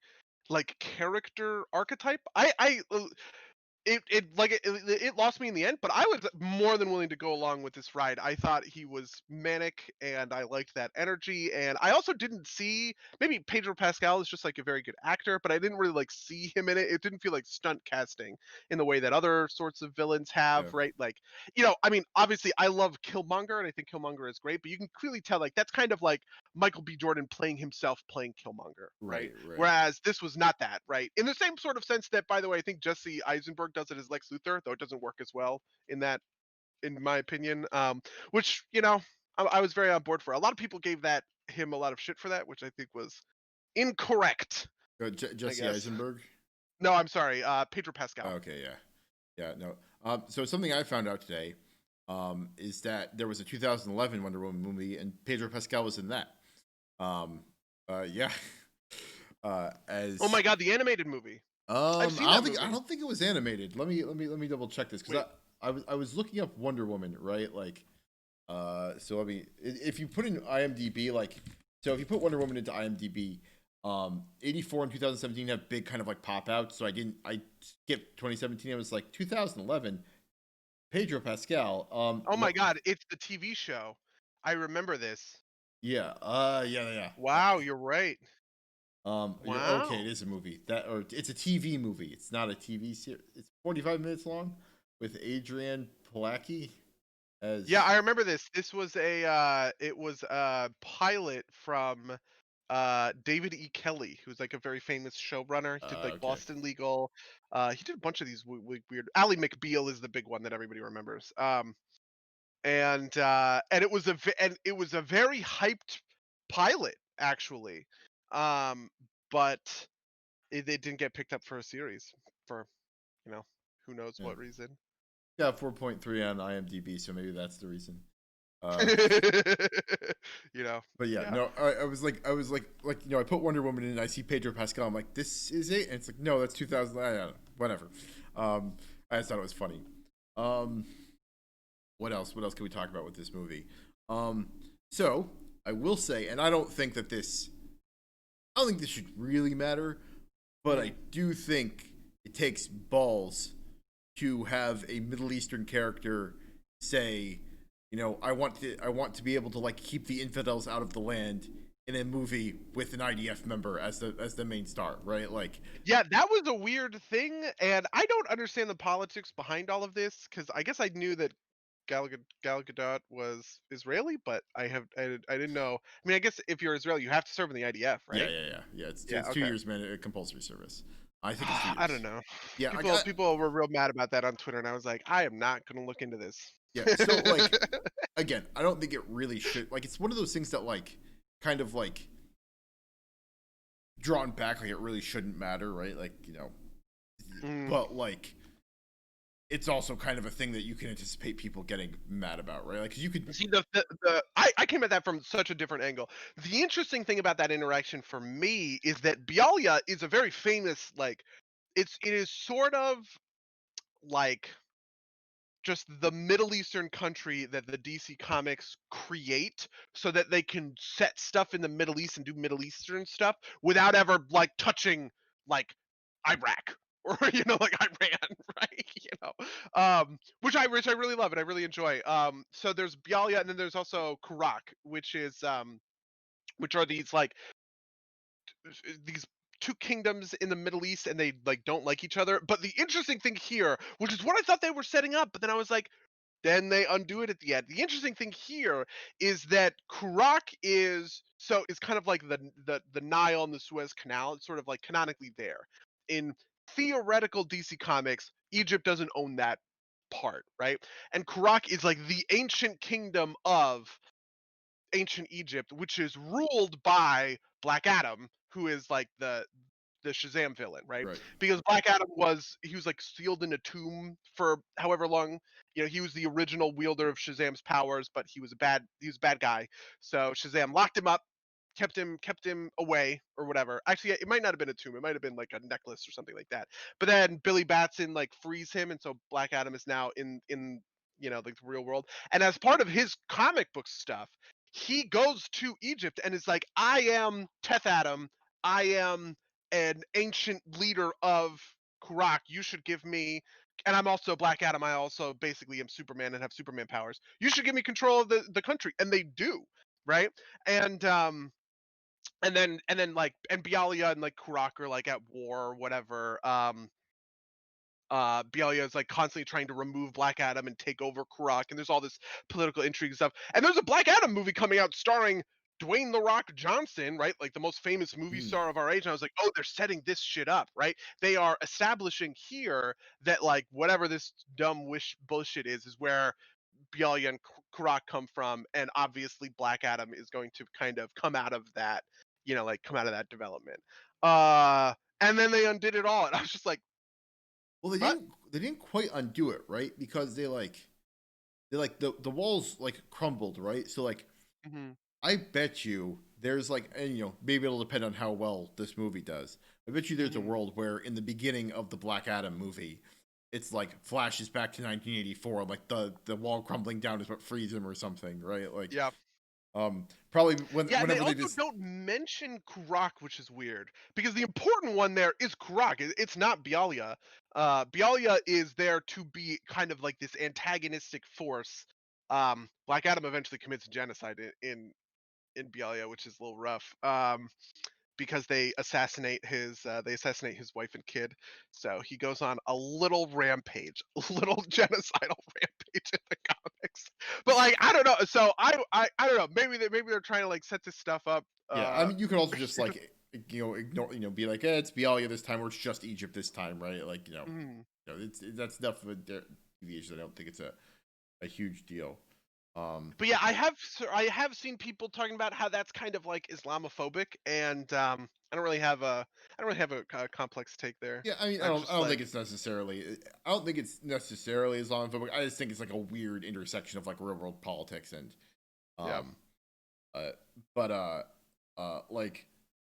S2: like character archetype. It lost me in the end, but I was more than willing to go along with this ride. I thought he was manic, and I liked that energy. And I also didn't see, maybe Pedro Pascal is just like a very good actor, but I didn't really like see him in it. It didn't feel like stunt casting in the way that other sorts of villains
S1: Yeah,
S2: have, right? Like, I mean, obviously I love Killmonger, and I think Killmonger is great, but you can clearly tell like that's kind of like Michael B. Jordan playing himself playing Killmonger, right?
S1: right, right.
S2: Whereas this was not that, right? In the same sort of sense that, by the way, I think Jesse Eisenberg does it as Lex Luthor, though it doesn't work as well in that, in my opinion. Which I was very on board for. A lot of people gave that him a lot of shit for that, which I think was incorrect. I
S1: Jesse
S2: guess.
S1: Eisenberg.
S2: No, I'm sorry, Pedro Pascal.
S1: Okay, yeah, yeah. No, So something I found out today is that there was a 2011 Wonder Woman movie, and Pedro Pascal was in that. Um, yeah.
S2: Oh
S1: As
S2: my god, the animated movie. I've seen that
S1: I
S2: movie.
S1: don't think it was animated. Let me double check this because
S2: Wait.
S1: I was looking up Wonder Woman, right? Like, so if you put in IMDb, like, so if you put Wonder Woman into IMDb, 84 and 2017 have big kind of like pop outs. So I skipped 2017. I was like 2011, Pedro Pascal.
S2: Oh my god, it's the TV show. I remember this.
S1: Yeah, yeah.
S2: Wow, you're right.
S1: You're okay. It
S2: Wow.
S1: is a movie or it's a TV movie. It's not a TV series. It's 45 minutes long with Adrian Palacki
S2: Yeah,
S1: as
S2: I remember this. This was it was a pilot from David E. Kelly, who's like a very famous showrunner. He did like
S1: okay.
S2: Boston Legal. He did a bunch of these weird. Ally McBeal is the big one that everybody remembers. And it was and it was a very hyped pilot actually. Um, but it didn't get picked up for a series for, you know, who knows
S1: Yeah.
S2: what reason.
S1: Got 4.3 on IMDb, so maybe that's the reason. Uh
S2: You know,
S1: but yeah,
S2: yeah.
S1: no, I was like I put Wonder Woman in and I see Pedro Pascal. I'm like, this is it? And it's like, no, that's 2000. I don't know, whatever. Um I just thought it was funny. Um what else? What else can we talk about with this movie? Um so I will say, and I don't think this should really matter, but I
S2: Mm.
S1: do think it takes balls to have a Middle Eastern character say, I want to be able to like keep the infidels out of the land in a movie with an IDF member as the main star, right? Like,
S2: Yeah, that was a weird thing, and I don't understand the politics behind all of this because I guess I knew that Gal Gadot was Israeli, but I didn't know. I mean, I guess if you're Israeli, you have to serve in the IDF, right?
S1: yeah.
S2: Yeah.
S1: It's 2 years compulsory service. I think it's 2
S2: I don't
S1: years.
S2: know.
S1: Yeah,
S2: People were real mad about that on Twitter, and I was like, I am not gonna look into this.
S1: yeah. So like again, I don't think it really should. Like, it's one of those things that like kind of like drawn back, like it really shouldn't matter, right? Like,
S2: Mm.
S1: but like it's also kind of a thing that you can anticipate people getting mad about, right? Like, 'cause you could,
S2: See, I came at that from such a different angle. The interesting thing about that interaction for me is that Bialya is a very famous, like, it is sort of like just the Middle Eastern country that the DC Comics create so that they can set stuff in the Middle East and do Middle Eastern stuff without ever like touching like Iraq or like Iran, right? Which I really love and I really enjoy. So there's Bialya and then there's also Karak, which are these like these two kingdoms in the Middle East and they like don't like each other. But the interesting thing here, which is what I thought they were setting up, but then I was like, then they undo it at the end. The interesting thing here is that Kurak is kind of like the Nile and the Suez Canal. It's sort of like canonically there. In theoretical DC Comics, Egypt doesn't own that part, right? And Kurak is like the ancient kingdom of ancient Egypt, which is ruled by Black Adam, who is like the Shazam villain, right?
S1: right,
S2: Because Black Adam he was like sealed in a tomb for however long. He was the original wielder of Shazam's powers, but he was a bad guy. So Shazam locked him up, kept him away or whatever. Actually, it might not have been a tomb. It might have been like a necklace or something like that. But then Billy Batson like frees him, and so Black Adam is now in like the real world. And as part of his comic book stuff, he goes to Egypt and is like, I am Teth Adam. I am an ancient leader of Kurak. You should give me, and I'm also Black Adam. I also basically am Superman and have Superman powers. You should give me control of the country, and they do, right? And like and Bialya and like Kurak are like at war or whatever. Bialya is like constantly trying to remove Black Adam and take over Kurak, and there's all this political intrigue and stuff. And there's a Black Adam movie coming out starring Dwayne the Rock Johnson, right? Like the most famous movie
S1: mm.
S2: star of our age. And I was like, oh, they're setting this shit up, right? They are establishing here that like whatever this dumb wish bullshit is where Bialya and Kurak come from, and obviously Black Adam is going to kind of come out of that, like come out of that development. And then they undid it all, and I was just like,
S1: Well,
S2: What?
S1: they didn't quite undo it, right? Because the walls like crumbled, right? So like
S2: Hmm.
S1: I bet you there's like, and maybe it'll depend on how well this movie does. I bet you there's a
S2: Hmm.
S1: world where in the beginning of the Black Adam movie, it's like flashes back to 1984, like the wall crumbling down is what frees him or something, right? Like,
S2: Yeah.
S1: probably
S2: Yeah, and they
S1: whenever they
S2: also
S1: just
S2: don't mention Kurok, which is weird because the important one there is Kurok. It's not Bialia. Bialia is there to be kind of like this antagonistic force. Black Adam eventually commits genocide in Bialia, which is a little rough. Because they assassinate his wife and kid. So he goes on a little rampage, a little genocidal rampage in the comics. But like I don't know. So I don't know. Maybe they're trying to like set this stuff up.
S1: yeah. I mean, you could also just like ignore be like, it's Bialia this time, or it's just Egypt this time, right? Like
S2: Mhm.
S1: it's that's enough of a deviation. I don't think it's a huge deal.
S2: But yeah, I have seen people talking about how that's kind of like Islamophobic, and I don't really have a complex take there.
S1: Yeah, I mean,
S2: I'm just
S1: I don't think
S2: like,
S1: it's necessarily. I don't think it's necessarily Islamophobic. I just think it's like a weird intersection of like real world politics and,
S2: yeah.
S1: um, uh, but like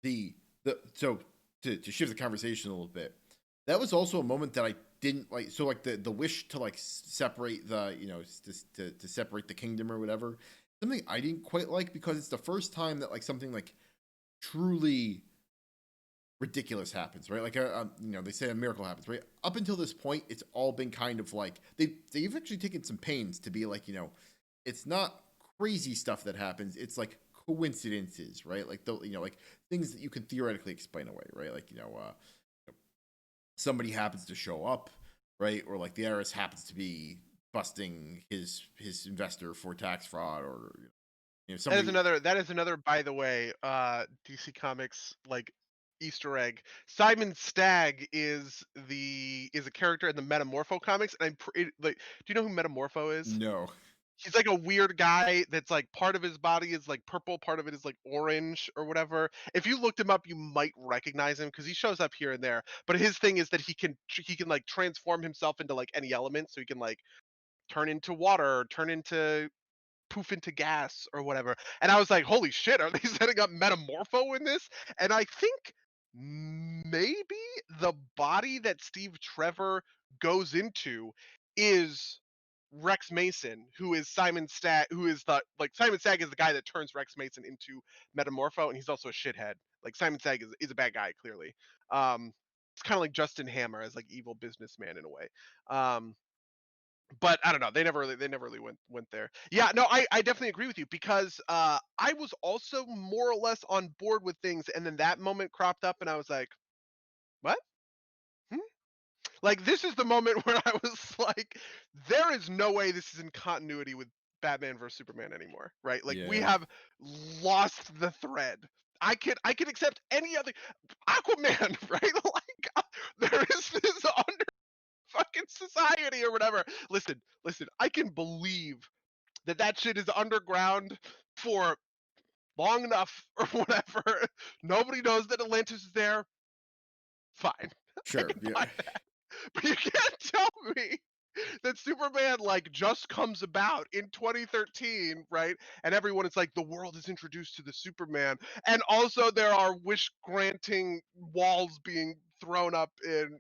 S1: the so to shift the conversation a little bit, that was also a moment that I didn't like. So like the wish to like separate the to separate the kingdom or whatever, something I didn't quite like because it's the first time that like something like truly ridiculous happens, right? Like, they say a miracle happens, right? Up until this point, it's all been kind of like they've actually taken some pains to be like, it's not crazy stuff that happens. It's like coincidences, right? Like like things that you can theoretically explain away, right? Like, somebody happens to show up, right? Or like the IRS happens to be busting his investor for tax fraud, or somebody.
S2: That is another, by the way, DC Comics like Easter egg. Simon Stagg is a character in the Metamorpho comics, and like, do you know who Metamorpho is?
S1: No,
S2: He's like a weird guy that's like part of his body is like purple, part of it is like orange or whatever. If you looked him up, you might recognize him because he shows up here and there. But his thing is that he can like transform himself into like any element, so he can like turn into water, turn into poof into gas or whatever. And I was like, holy shit, are they setting up Metamorpho in this? And I think maybe the body that Steve Trevor goes into is Rex Mason, who is Simon Stagg, who is the like Simon Stagg is the guy that turns Rex Mason into Metamorpho, and he's also a shithead. Like Simon Stagg is a bad guy, clearly. Um, it's kind of like Justin Hammer as like evil businessman in a way. Um, but I don't know. They never really went there. Yeah, no, I definitely agree with you because I was also more or less on board with things, and then that moment cropped up, and I was like, what? Hmm? Like this is the moment where I was like, there is no way this is in continuity with Batman versus Superman anymore, right? Like we
S1: yeah,
S2: have lost the thread. I can accept any other Aquaman, right? Like there is this fucking society or whatever. Listen, I can believe that that shit is underground for long enough or whatever. Nobody knows that Atlantis is there. Fine. I
S1: sure,
S2: can
S1: yeah,
S2: buy that. But you can't tell me that Superman like just comes about in 2013, right? And everyone is like the world is introduced to the Superman, and also there are wish granting walls being thrown up in,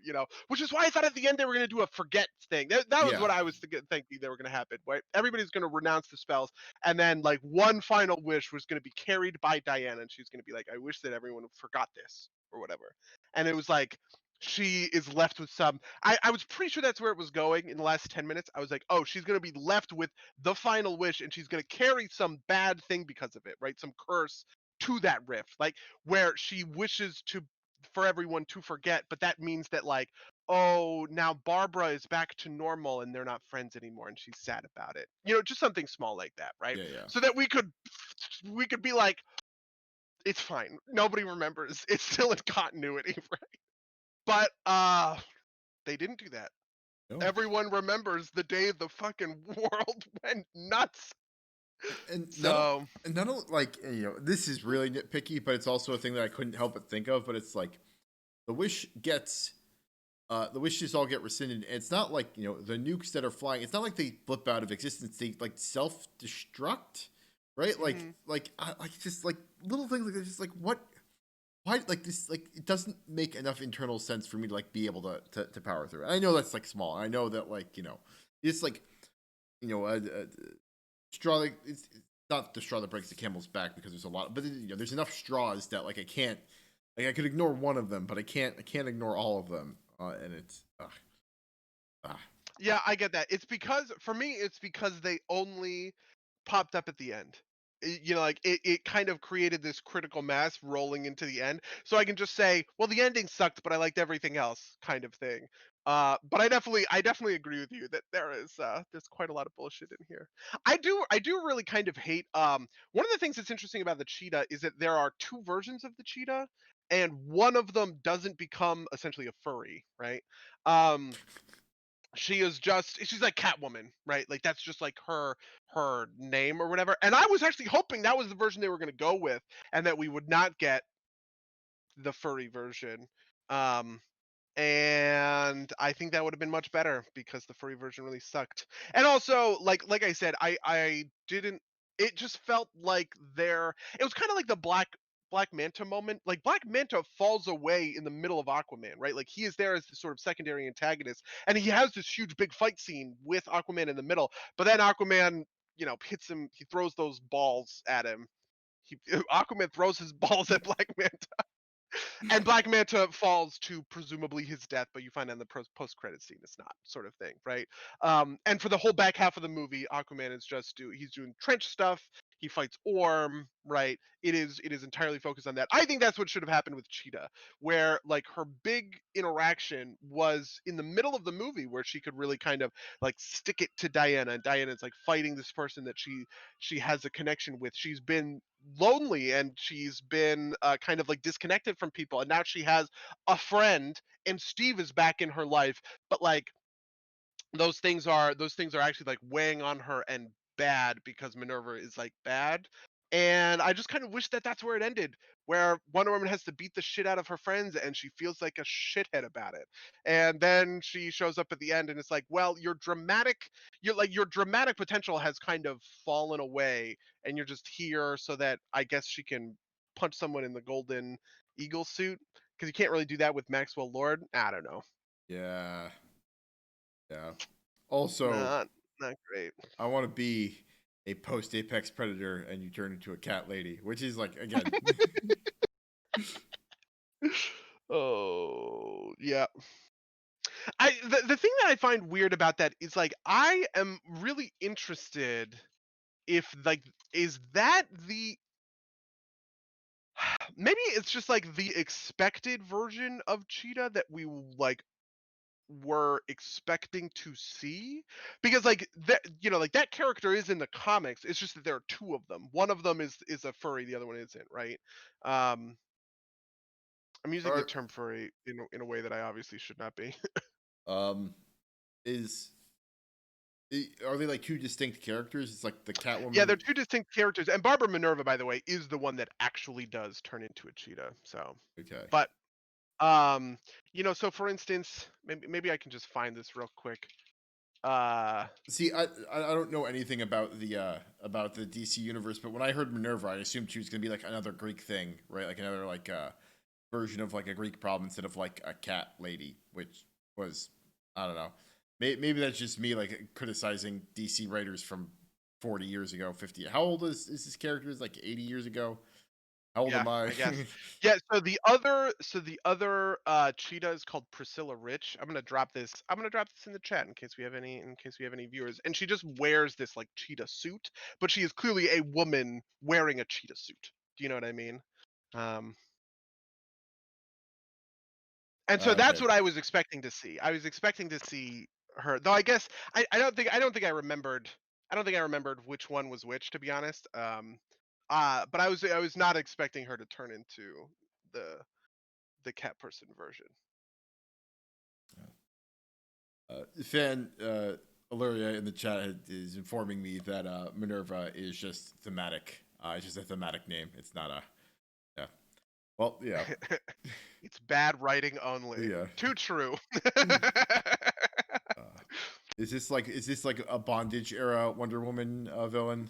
S2: which is why I thought at the end they were going to do a forget thing. That was
S1: yeah,
S2: what I was thinking they were going to happen, right? Everybody's going to renounce the spells, and then like one final wish was going to be carried by Diana, and she's going to be like, I wish that everyone forgot this or whatever. And it was like she is left with some I was pretty sure that's where it was going in the last 10 minutes. I was like, oh, she's going to be left with the final wish and she's going to carry some bad thing because of it, right? Some curse to that rift, like where she wishes to for everyone to forget, but that means that like, oh, now Barbara is back to normal and they're not friends anymore and she's sad about it. Just something small like that, right?
S1: yeah, yeah.
S2: So that we could be like, it's fine. Nobody remembers. It's still in continuity, right? But they didn't do that.
S1: No,
S2: Everyone remembers the day the fucking world went nuts.
S1: and
S2: So,
S1: not only like this is really nitpicky, but it's also a thing that I couldn't help but think of. But it's like the wish gets the wishes all get rescinded. And it's not like, the nukes that are flying. It's not like they flip out of existence. They like self destruct, right? Like just like little things like this. Just like what? Why? Like this? Like it doesn't make enough internal sense for me to like be able to power through it. I know that's like small. I know that like it's like a straw. Like, it's not the straw that breaks the camel's back because there's a lot. But there's enough straws that like I can't. Like I could ignore one of them, but I can't ignore all of them. And it's
S2: Yeah, I get that. It's because for me, it's because they only popped up at the end. Like it kind of created this critical mass rolling into the end. So I can just say, well, the ending sucked, but I liked everything else, kind of thing. But I definitely agree with you that there's quite a lot of bullshit in here. I do really kind of hate one of the things that's interesting about the cheetah is that there are two versions of the cheetah, and one of them doesn't become essentially a furry, right? Um she's like Catwoman, right? Like that's just like her name or whatever. And I was actually hoping that was the version they were going to go with, and that we would not get the furry version. Um, and I think that would have been much better because the furry version really sucked. And also, like I said, I didn't. It just felt like it was kind of like the Black Manta moment. Like Black Manta falls away in the middle of Aquaman, right? Like he is there as the sort of secondary antagonist, and he has this huge big fight scene with Aquaman in the middle. But then Aquaman, hits him. He throws those balls at him. Aquaman throws his balls at Black Manta, and Black Manta falls to presumably his death, but you find out in the post-credit scene it's not, sort of thing, right? And for the whole back half of the movie, Aquaman is he's doing trench stuff. He fights Orm, right? It is entirely focused on that. I think that's what should have happened with Cheetah, where like her big interaction was in the middle of the movie, where she could really kind of like stick it to Diana, and Diana's like fighting this person that she has a connection with. She's been lonely, and she's been kind of like disconnected from people, and now she has a friend, and Steve is back in her life, but like those things are actually like weighing on her and bad because Minerva is like bad. And I just kind of wish that that's where it ended, where Wonder Woman has to beat the shit out of her friends and she feels like a shithead about it. And then she shows up at the end and it's like, well, your dramatic potential has kind of fallen away, and you're just here so that I guess she can punch someone in the golden eagle suit, because you can't really do that with Maxwell Lord. I don't know.
S1: yeah, yeah. Also,
S2: Not great.
S1: I want to be a post Apex Predator, and you turn into a cat lady, which is like again.
S2: Oh, yeah. The thing that I find weird about that is like I am really interested if like is that the maybe it's just like the expected version of Cheetah that we like were expecting to see, because like that like that character is in the comics. It's just that there are two of them. One of them is a furry, the other one isn't, right? um I'm using the
S1: Are
S2: term furry in a way that I obviously should not be.
S1: um is are they like two distinct characters? It's like the
S2: Yeah,
S1: Catwoman.
S2: they're two distinct characters, and Barbara Minerva, by the way, is the one that actually does turn into a cheetah. So,
S1: Okay.
S2: but so for instance, maybe I can just find this real quick. Uh,
S1: See, I don't know anything about the DC universe, but when I heard Minerva, I assumed she was gonna be like another Greek thing, right? Like another like version of like a Greek problem instead of like a cat lady, which was I don't know. Maybe that's just me like criticizing DC writers from 40 years ago, 50. How old is this character? Is like 80 years ago. How old
S2: yeah,
S1: am I?
S2: I guess. Yeah, so the other cheetah is called Priscilla Rich. I'm gonna drop this in the chat in case we have any viewers. And she just wears this like cheetah suit, but she is clearly a woman wearing a cheetah suit. Do you know what I mean? Um, and so that's
S1: Okay.
S2: what I was expecting to see. I was expecting to see her, though. I guess I don't think I remembered which one was which, to be honest. But I was not expecting her to turn into the the cat person version.
S1: Fan Illyria in the chat is informing me that Minerva is just thematic. It's just a thematic name. It's not a yeah. Well, yeah,
S2: It's bad writing only.
S1: yeah.
S2: Too true.
S1: Uh, is this like a bondage era Wonder Woman villain?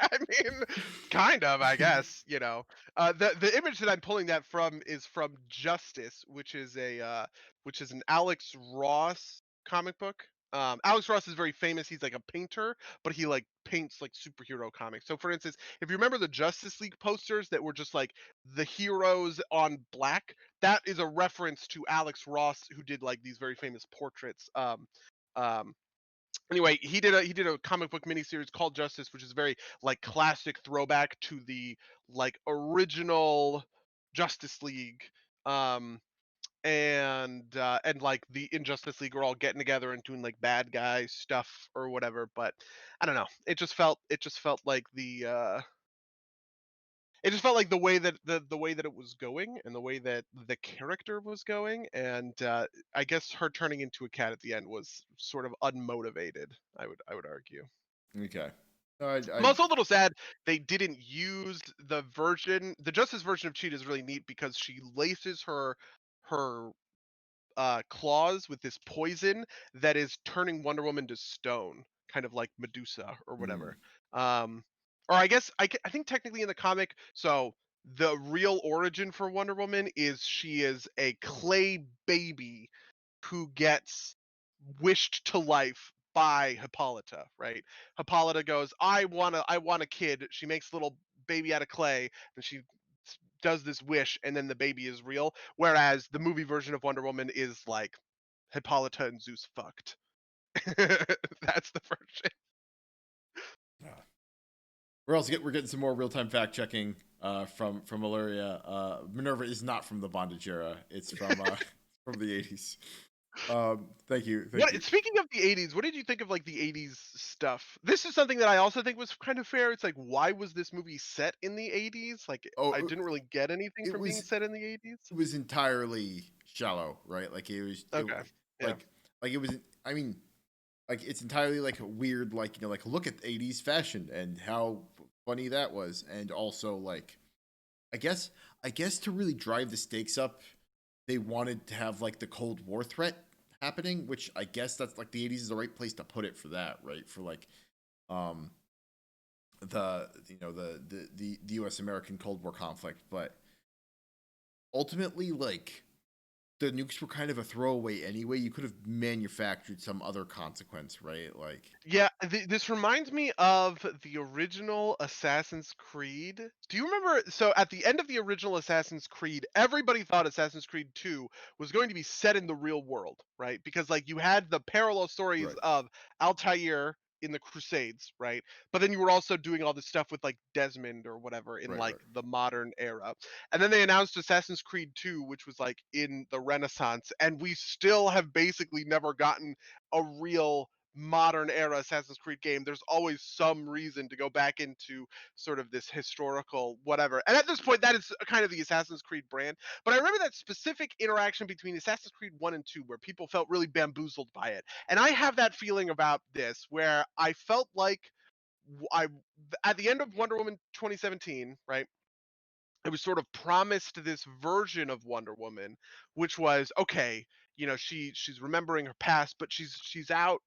S2: I mean, kind of, I guess. The image that I'm pulling that from is from Justice, which is an Alex Ross comic book. Alex Ross is very famous. He's like a painter, but he like paints like superhero comics. So, for instance, if you remember the Justice League posters that were just like the heroes on black, that is a reference to Alex Ross, who did like these very famous portraits. Um, anyway, he did a comic book miniseries called Justice, which is a very like classic throwback to the like original Justice League. Um, and like the Injustice League are all getting together and doing like bad guy stuff or whatever. But I don't know. It just felt like the way that the way that it was going and the way that the character was going, and I guess her turning into a cat at the end was sort of unmotivated. I would argue.
S1: Okay.
S2: I'm also a little sad they didn't use the Justice version of Cheetah is really neat because she laces her claws with this poison that is turning Wonder Woman to stone, kind of like Medusa or
S1: mm,
S2: whatever. Um, or I think technically in the comic, so the real origin for Wonder Woman is she is a clay baby who gets wished to life by Hippolyta, right? Hippolyta goes, I want a kid." She makes a little baby out of clay, and she does this wish, and then the baby is real. Whereas the movie version of Wonder Woman is like Hippolyta and Zeus fucked. That's the version.
S1: uh, we're getting some more real time fact checking from Ilaria. Minerva is not from the bondage era. It's from from the 80s. Thank you, thank you.
S2: Speaking of the 80s, what did you think of like the 80s stuff? This is something that I also think was kind of fair. It's like, why was this movie set in the 80s? Like, I
S1: Oh,
S2: didn't really get anything
S1: it
S2: from being
S1: was
S2: set in the 80s.
S1: it was entirely shallow, right?
S2: Okay. Yeah.
S1: Like like it was. I mean, like it's entirely like a weird, like like look at 80s fashion and how funny that was, and also like I guess I guess to really drive the stakes up, they wanted to have like the Cold War threat happening, which I guess that's like the 80s is the right place to put it for that, right? For like um the the US American Cold War conflict, but ultimately like the nukes were kind of a throwaway anyway. You could have manufactured some other consequence, right? Like
S2: Yeah, this reminds me of the original Assassin's Creed. Do you remember? So at the end of the original Assassin's Creed, everybody thought Assassin's Creed 2 was going to be set in the real world, right? Because like you had the parallel stories
S1: right,
S2: of Altair in the Crusades, right? But then you were also doing all this stuff with like Desmond or whatever in
S1: right,
S2: like
S1: right,
S2: the modern era. And then they announced Assassin's Creed 2, which was like in the Renaissance, and we still have basically never gotten a real modern era Assassin's Creed game. There's always some reason to go back into sort of this historical whatever. And at this point, that is kind of the Assassin's Creed brand. But I remember that specific interaction between Assassin's Creed 1 and 2 where people felt really bamboozled by it. And I have that feeling about this where I felt like I at the end of Wonder Woman 2017, right? I was sort of promised this version of Wonder Woman, which was okay. She's remembering her past, but she's out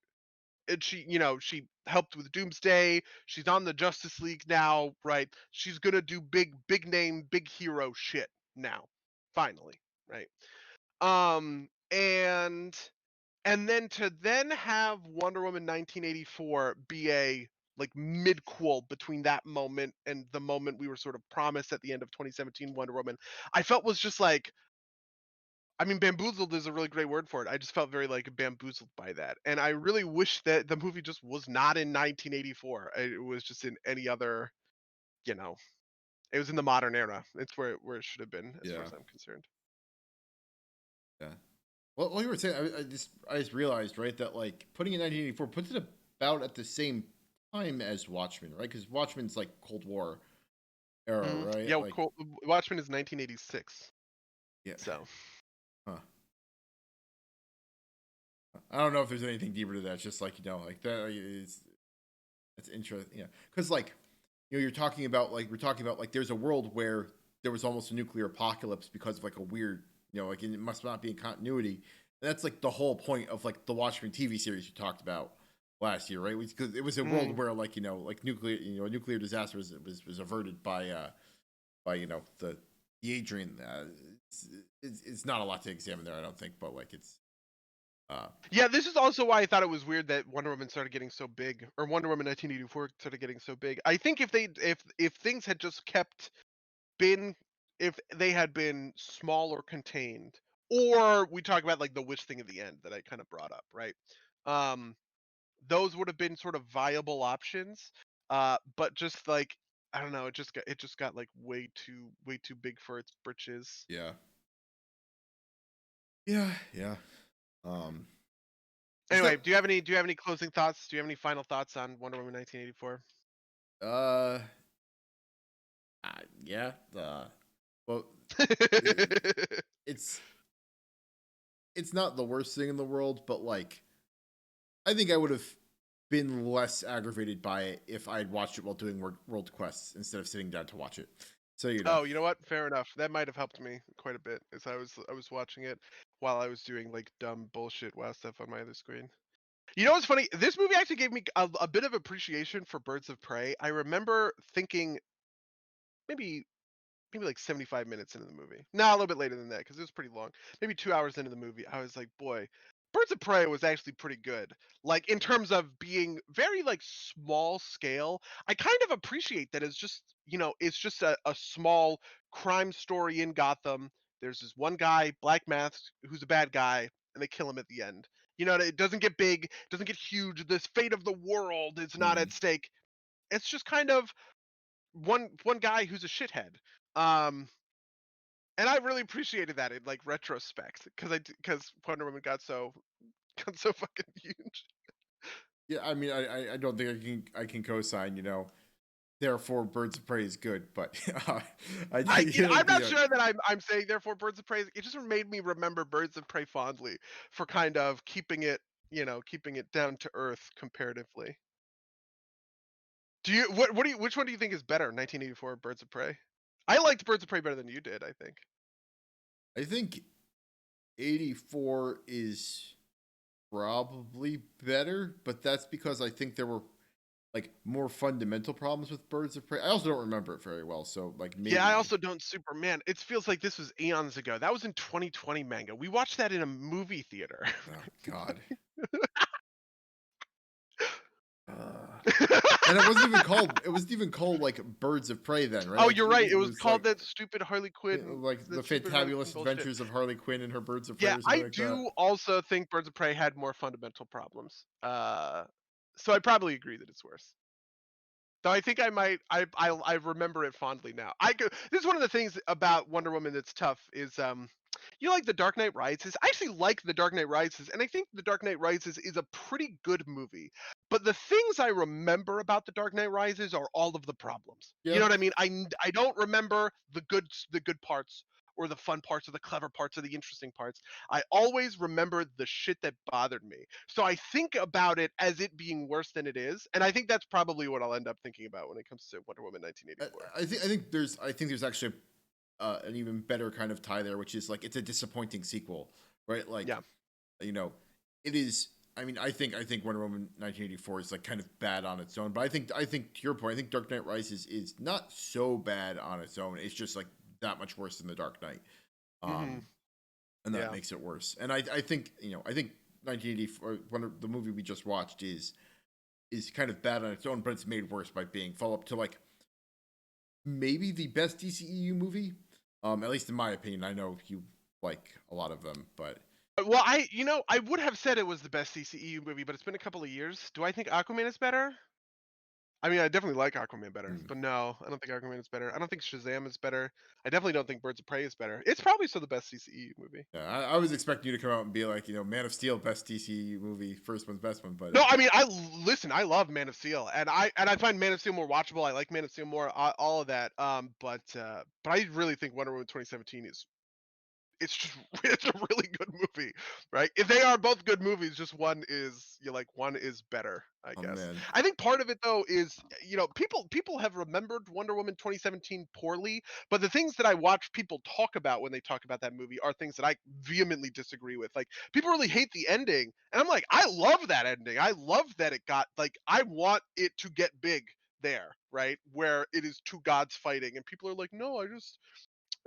S2: and she helped with Doomsday. She's on the Justice League now, right? She's gonna do big name, big hero shit now, finally, right? And then to then have Wonder Woman 1984 be a like midquel between that moment and the moment we were sort of promised at the end of 2017 Wonder Woman, I felt was just like, I mean, bamboozled is a really great word for it. I just felt very like bamboozled by that, and I really wish that the movie just was not in 1984. It was just in any other, you know, it was in the modern era. It's where it should have been, as far
S1: yeah,
S2: as I'm concerned.
S1: yeah. Well, you were saying, I just realized, right, that like putting in 1984 puts it about at the same time as Watchmen, right? Because Watchmen's like Cold War era, right?
S2: Yeah, well,
S1: Like,
S2: cool. Watchmen is 1986,
S1: yeah,
S2: so
S1: huh. I don't know if there's anything deeper to that. It's just like like that is that's interesting. Yeah, because like you're talking about like we're talking about like there's a world where there was almost a nuclear apocalypse because of like a weird, like it must not be in continuity. And that's like the whole point of like the Watchmen TV series you talked about last year, right? Because it was a world
S2: Mm.
S1: where like like nuclear, a nuclear disaster was averted by the Adrian. It's not a lot to examine there, I don't think, but like it's uh
S2: Yeah, this is also why I thought it was weird that Wonder Woman started getting so big, or Wonder Woman 1984 started getting so big. I think if things had just been if they had been small or contained, or we talk about like the witch thing at the end that I kind of brought up, right? Um, those would have been sort of viable options. But just like I don't know, it just got like way too big for its britches.
S1: yeah. Yeah. Um is
S2: Anyway,
S1: that
S2: do you have any closing thoughts? Do you have any final thoughts on Wonder Woman 1984?
S1: uh yeah, well, it, it's it's not the worst thing in the world, but like I think I would have been less aggravated by it if I had watched it while doing world quests instead of sitting down to watch it. So
S2: Oh, you know what? Fair enough. That might have helped me quite a bit as I was watching it while I was doing like dumb bullshit WoW stuff on my other screen. You know what's funny? This movie actually gave me a bit of appreciation for Birds of Prey. I remember thinking maybe maybe like 75 minutes into the movie. No, a little bit later than that because it was pretty long. Maybe 2 hours into the movie, I was like, boy, Birds of Prey was actually pretty good. Like in terms of being very like small scale, I kind of appreciate that it's just a small crime story in Gotham. There's this one guy, Black Mask, who's a bad guy, and they kill him at the end. It doesn't get big, doesn't get huge. This fate of the world is not
S1: Mhm.
S2: at stake. It's just kind of one guy who's a shithead. Um, and I really appreciated that in like retrospect because Wonder Woman got so fucking huge.
S1: Yeah, I mean, I don't think I can co-sign. Therefore, Birds of Prey is good, but I think
S2: I'm not sure that I'm saying therefore Birds of Prey. It just made me remember Birds of Prey fondly for kind of keeping it down to earth comparatively. Do you what do you which one do you think is better, 1984 or Birds of Prey? I liked Birds of Prey better than you did, I think.
S1: I think 84 is probably better, but that's because I think there were like more fundamental problems with Birds of Prey. I also don't remember it very well, so like
S2: Yeah, I
S1: maybe.
S2: also don't Superman. It feels like this was eons ago. That was in 2020 manga. We watched that in a movie theater.
S1: Oh God. Uh, and it wasn't even called. It wasn't even called like Birds of Prey then, right?
S2: Oh,
S1: Like
S2: you're right. It
S1: it
S2: was
S1: was
S2: called that stupid Harley Quinn,
S1: like the
S2: that stupid Harley Quinn
S1: fantabulous
S2: bullshit.
S1: adventures of Harley Quinn and her Birds of Prey
S2: Yeah,
S1: or something
S2: I
S1: like that.
S2: do also think Birds of Prey had more fundamental problems. So I probably agree that it's worse. Though I think I might I remember it fondly now. This is one of the things about Wonder Woman that's tough is like The Dark Knight Rises. I actually like The Dark Knight Rises, and I think The Dark Knight Rises is a pretty good movie. But the things I remember about The Dark Knight Rises are all of the problems. You
S1: Yeah,
S2: know what I mean? I don't remember the good parts or the fun parts or the clever parts or the interesting parts. I always remember the shit that bothered me. So I think about it as it being worse than it is, and I think that's probably what I'll end up thinking about when it comes to Wonder Woman 1984.
S1: I think there's actually an even better kind of tie there, which is like it's a disappointing sequel, right? Like
S2: Yeah.
S1: you know, it is. I mean, I think Wonder Woman 1984 is like kind of bad on its own, but I think to your point, I think Dark Knight Rises is not so bad on its own. It's just like that much worse than the Dark Knight,
S2: Hmm.
S1: um, and that
S2: Yeah.
S1: makes it worse. And I think 1984, one of the movie we just watched is kind of bad on its own, but it's made worse by being follow up to like maybe the best DCEU movie. At least in my opinion. I know you like a lot of them, but
S2: Well, I would have said it was the best CCEU movie, but it's been a couple of years. Do I think Aquaman is better? I mean, I definitely like Aquaman better,
S1: mm,
S2: but no, I don't think Aquaman is better. I don't think Shazam is better. I definitely don't think Birds of Prey is better. It's probably still the best CCEU movie.
S1: yeah, I was expecting you to come out and be like, Man of Steel, best DCEU movie, first one's best one, but
S2: No, I mean, listen. I love Man of Steel, and I find Man of Steel more watchable. I like Man of Steel more, all of that. But I really think Wonder Woman 2017 is it's just it's a really good movie, right? If they are both good movies, just one is better, I
S1: Oh
S2: guess.
S1: man.
S2: I think part of it though is people have remembered Wonder Woman 2017 poorly, but the things that I watch people talk about when they talk about that movie are things that I vehemently disagree with. Like people really hate the ending, and I'm like, I love that ending. I love that it got like I want it to get big there, right? Where it is two gods fighting, and people are like, no, I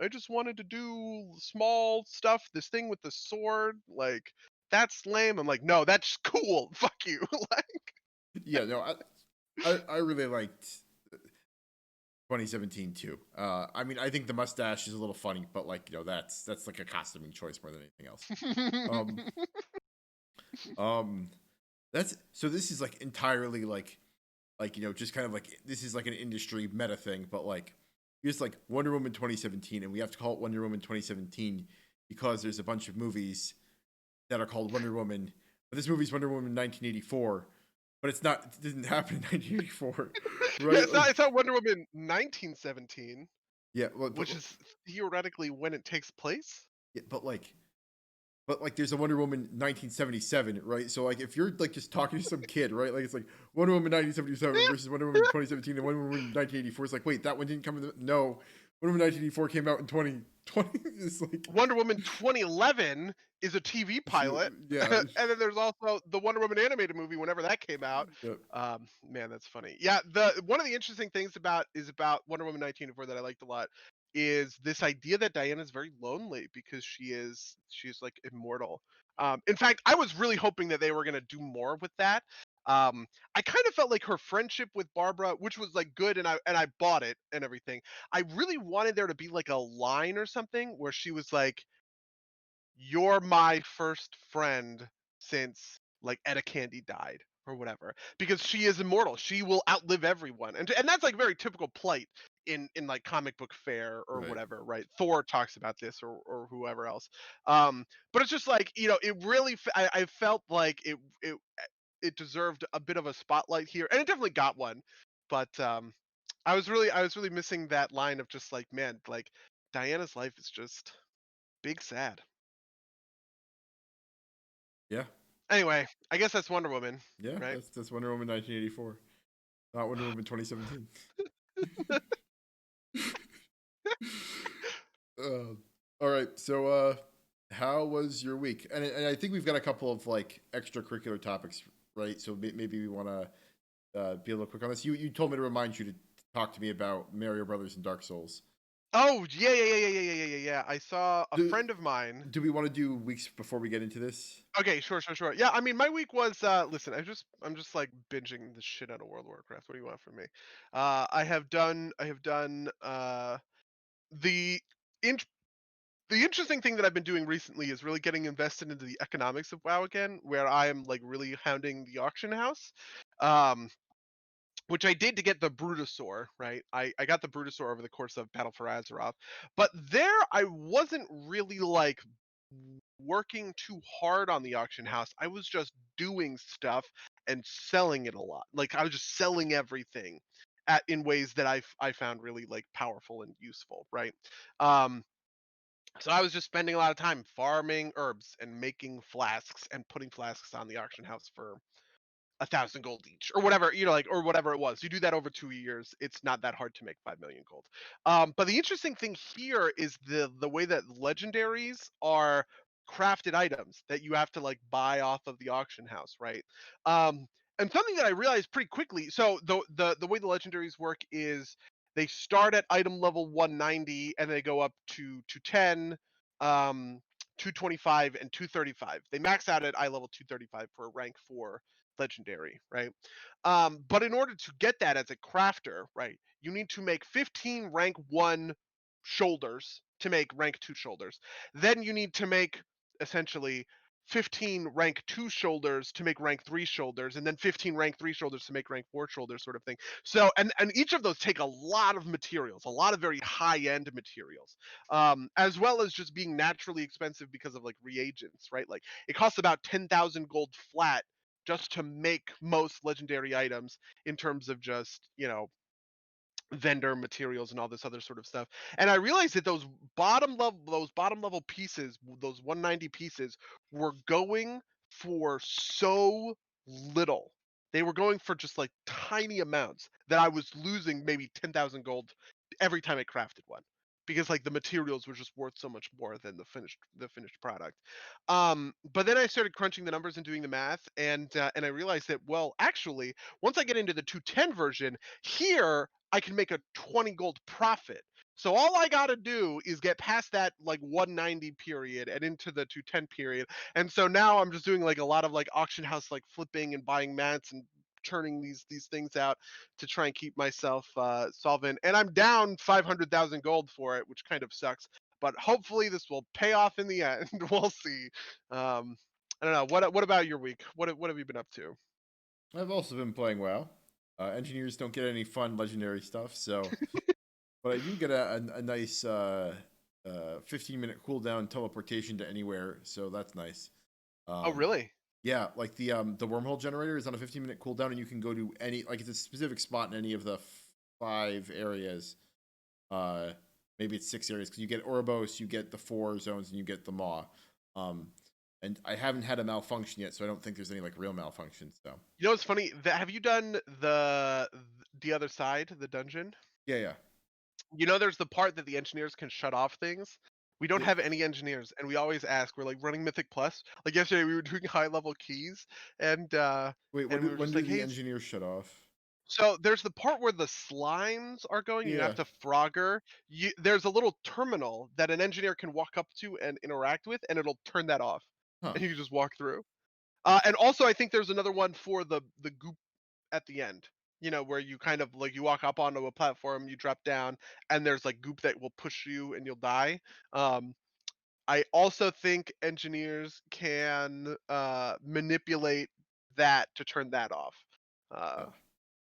S2: just wanted to do small stuff. This thing with the sword, like that's lame. I'm like, no, that's cool. Fuck you. Like,
S1: Yeah, no, I really liked 2017 too. I mean, I think the mustache is a little funny, but like that's like a costuming choice more than anything else. Um, um, that's so this is like entirely just kind of like this is like an industry meta thing, but like just like Wonder Woman 2017, and we have to call it Wonder Woman 2017 because there's a bunch of movies that are called Wonder Woman, but this movie's Wonder Woman 1984, but it's not. It didn't happen in 1984,
S2: yeah,
S1: right? Like,
S2: it's not Wonder Woman 1917,
S1: yeah, well,
S2: which is theoretically when it takes place.
S1: yeah, but there's a Wonder Woman 1977, right? So like if you're like just talking to some kid, right? Like it's like Wonder Woman 1977 versus Wonder Woman 2017 and Wonder Woman 1984. It's like, wait, that one didn't come in no. Wonder Woman 1984 came out in 2020. It's like
S2: Wonder Woman 2011 is a TV pilot,
S1: yeah.
S2: and then there's also the Wonder Woman animated movie whenever that came out.
S1: Yeah.
S2: Man, that's funny. Yeah, the one of the interesting things about Wonder Woman 1984 that I liked a lot is this idea that Diana is very lonely because she's like immortal. In fact, I was really hoping that they were going to do more with that. Um, I kind of felt like her friendship with Barbara, which was like good, and I bought it and everything. I really wanted there to be like a line or something where she was like, "You're my first friend since like Etta Candy died." Or whatever, because she is immortal. She will outlive everyone, and that's like very typical plight in like comic book fare or
S1: Right.
S2: whatever, right? Thor talks about this, or whoever else. But it's just like it really. I felt like it deserved a bit of a spotlight here, and it definitely got one. But I was really missing that line of just like, man, like Diana's life is just big sad.
S1: Yeah.
S2: Anyway, I guess that's Wonder Woman,
S1: Yeah.
S2: right?
S1: That's Wonder Woman 1984, not Wonder Woman 2017. uh, all right. So how was your week? And I think we've got a couple of like extracurricular topics, right? So maybe we want to be a little quick on this. You told me to remind you to talk to me about Mario Brothers and Dark Souls.
S2: Oh yeah, yeah, yeah, yeah, yeah, yeah, yeah, yeah. I saw a
S1: Do,
S2: friend of mine.
S1: do we want to do weeks before we get into this?
S2: Okay, sure, sure, sure. Yeah, I mean, my week was. Listen, I'm just like binging the shit out of World of Warcraft. What do you want from me? I have done. The int- the interesting thing that I've been doing recently is really getting invested into the economics of WoW again, where I am like really hounding the auction house. Um, which I did to get the Brutosaur, right? I got the Brutosaur over the course of Battle for Azeroth, but there I wasn't really like working too hard on the auction house. I was just doing stuff and selling it a lot. Like I was just selling everything in ways that I found really like powerful and useful, right? Um, so I was just spending a lot of time farming herbs and making flasks and putting flasks on the auction house for 1,000 gold each or whatever, like, or whatever it was. You do that over 2 years, it's not that hard to make 5 million gold. But the interesting thing here is the way that legendaries are crafted items that you have to like buy off of the auction house, right? um and something that I realized pretty quickly, so the way the legendaries work is they start at item level 190 and they go up to 210, 225 and 235. They max out at eye level 235 for a rank 4 legendary, right? But in order to get that as a crafter, right, you need to make 15 rank 1 shoulders to make rank 2 shoulders. Then you need to make essentially 15 rank 2 shoulders to make rank 3 shoulders, and then 15 rank 3 shoulders to make rank 4 shoulders, sort of thing. So, and each of those take a lot of materials, a lot of very high end materials, as well as just being naturally expensive because of like reagents, right? Like it costs about 10,000 gold flat just to make most legendary items in terms of just vendor materials and all this other sort of stuff. And I realized that those bottom level pieces, those 190 pieces, were going for so little. They were going for just like tiny amounts that I was losing maybe 10,000 gold every time I crafted one, because like the materials were just worth so much more than the finished product. But then I started crunching the numbers and doing the math, and I realized that, well, actually, once I get into the 210 version, here I can make a 20 gold profit. So all I got to do is get past that like 190 period and into the 210 period. And so now I'm just doing like a lot of like auction house like flipping and buying mats and churning these things out to try and keep myself solvent. And I'm down 500,000 gold for it, which kind of sucks. But hopefully this will pay off in the end. We'll see. Um, I don't know. What about your week? What have you been up to?
S1: I've also been playing WoW. Engineers don't get any fun legendary stuff, so but I do get a nice 15-minute cooldown teleportation to anywhere, so that's nice.
S2: Oh,
S1: Um,
S2: really?
S1: yeah, like the wormhole generator is on a 15-minute cooldown, and you can go to any like it's a specific spot in any of the 5 areas. Uh, Maybe it's 6 areas because you get Ouroboros, you get the 4 zones, and you get the Maw. Um, and I haven't had a malfunction yet, so I don't think there's any like real malfunctions. So
S2: You know what's funny? Have you done the other side, the dungeon?
S1: yeah, yeah.
S2: You know, there's the part that the engineers can shut off things. We don't
S1: Yeah.
S2: have any engineers, and we always ask. We're like running Mythic Plus. Like yesterday, we were doing high level keys, and uh,
S1: Wait,
S2: and we were
S1: when
S2: just
S1: do
S2: like,
S1: the
S2: hey.
S1: engineers shut off?
S2: So there's the part where the slimes are going. You have
S1: Yeah.
S2: to Frogger. There's a little terminal that an engineer can walk up to and interact with, and it'll turn that off,
S1: Huh.
S2: and you can just walk through. And
S1: Interesting.
S2: also, I think there's another one for the goop at the end. You know, where you kind of like you walk up onto a platform, you drop down, and there's like goop that will push you and you'll die. Um, I also think engineers can manipulate that to turn that off, uh,
S1: Uh,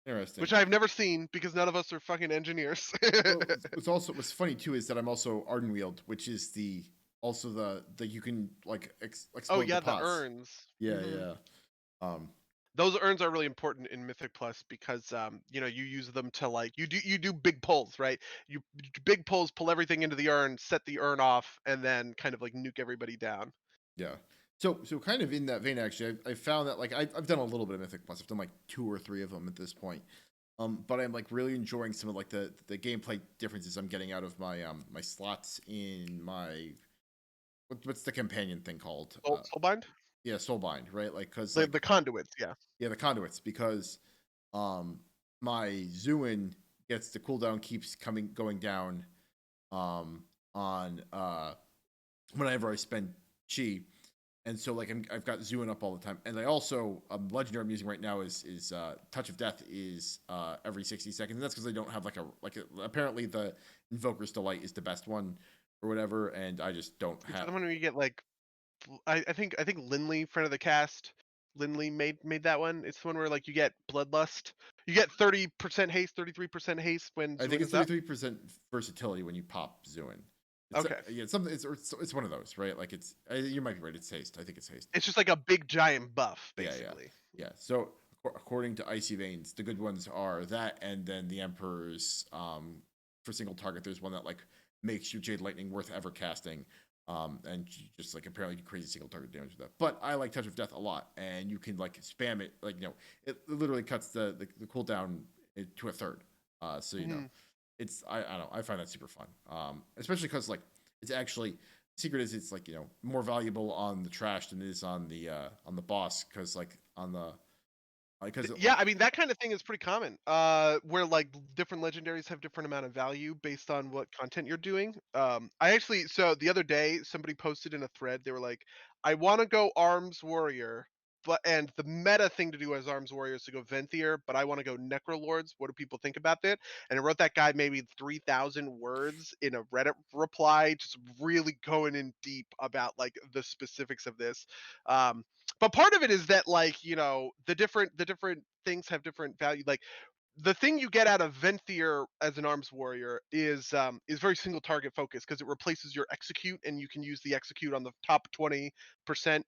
S1: Interesting.
S2: which I've never seen because none of us are fucking engineers.
S1: Well, what's also what's funny too is that I'm also Ardenweald, which is the also the you can like
S2: Oh
S1: explode the
S2: yeah, the
S1: pots.
S2: urns.
S1: Yeah,
S2: Hmm.
S1: yeah. Um,
S2: Those urns are really important in Mythic Plus because you know, you use them to like you do big pulls, right? You do big pulls, pull everything into the urn, set the urn off, and then kind of like nuke everybody down.
S1: yeah. So kind of in that vein, actually, I found that like I've done a little bit of Mythic Plus. I've done like 2 or 3 of them at this point. But I'm like really enjoying some of like the gameplay differences I'm getting out of my slots in my what's the companion thing called?
S2: Soulbind?
S1: Yeah, Soulbind, right? Like because
S2: The
S1: like
S2: conduits, yeah.
S1: yeah, the conduits because um my Zuin gets the cooldown keeps coming going down on whenever I spend chi. And so like I've got Zuin up all the time. And I also legendary I'm using right now is Touch of Death is every 60 seconds. And that's because I don't have apparently the Invoker's Delight is the best one or whatever, and I just don't
S2: It's
S1: have.
S2: the one where you get like I think Linley, friend of the cast, Linley made that one. It's the one where like you get bloodlust. You get 30% haste, 33% haste when
S1: I think
S2: Zuin
S1: it's
S2: is up.
S1: 33% versatility when you pop Zuin. It's
S2: Okay.
S1: yeah, it's something. It's one of those, right? Like you might be right. It's haste. I think it's haste.
S2: It's just like a big giant buff,
S1: Yeah, yeah,
S2: basically.
S1: yeah. So according to Icy Veins, the good ones are that, and then the Emperor's for single target. There's one that like makes your Jade Lightning worth ever casting, and you just like apparently do crazy single target damage with that. But I like Touch of Death a lot, and you can like spam it, like it literally cuts the cooldown to a third. So
S2: Mhm.
S1: it's I don't know, I find that super fun, especially because like it's actually secret is it's like more valuable on the trash than it is on the boss because like on the because
S2: Yeah, I mean that kind of thing is pretty common. Where like different legendaries have different amount of value based on what content you're doing. I actually so the other day somebody posted in a thread. They were like, "I want to go Arms Warrior, and the meta thing to do as Arms Warrior is to go Venthyr, but I want to go Necrolords. What do people think about that?" And I wrote that guy maybe 3,000 words in a Reddit reply, just really going in deep about like the specifics of this. Um, but part of it is that like the different things have different value. Like the thing you get out of Venthyr as an arms warrior is very single target focused because it replaces your execute and you can use the execute on the top 20%.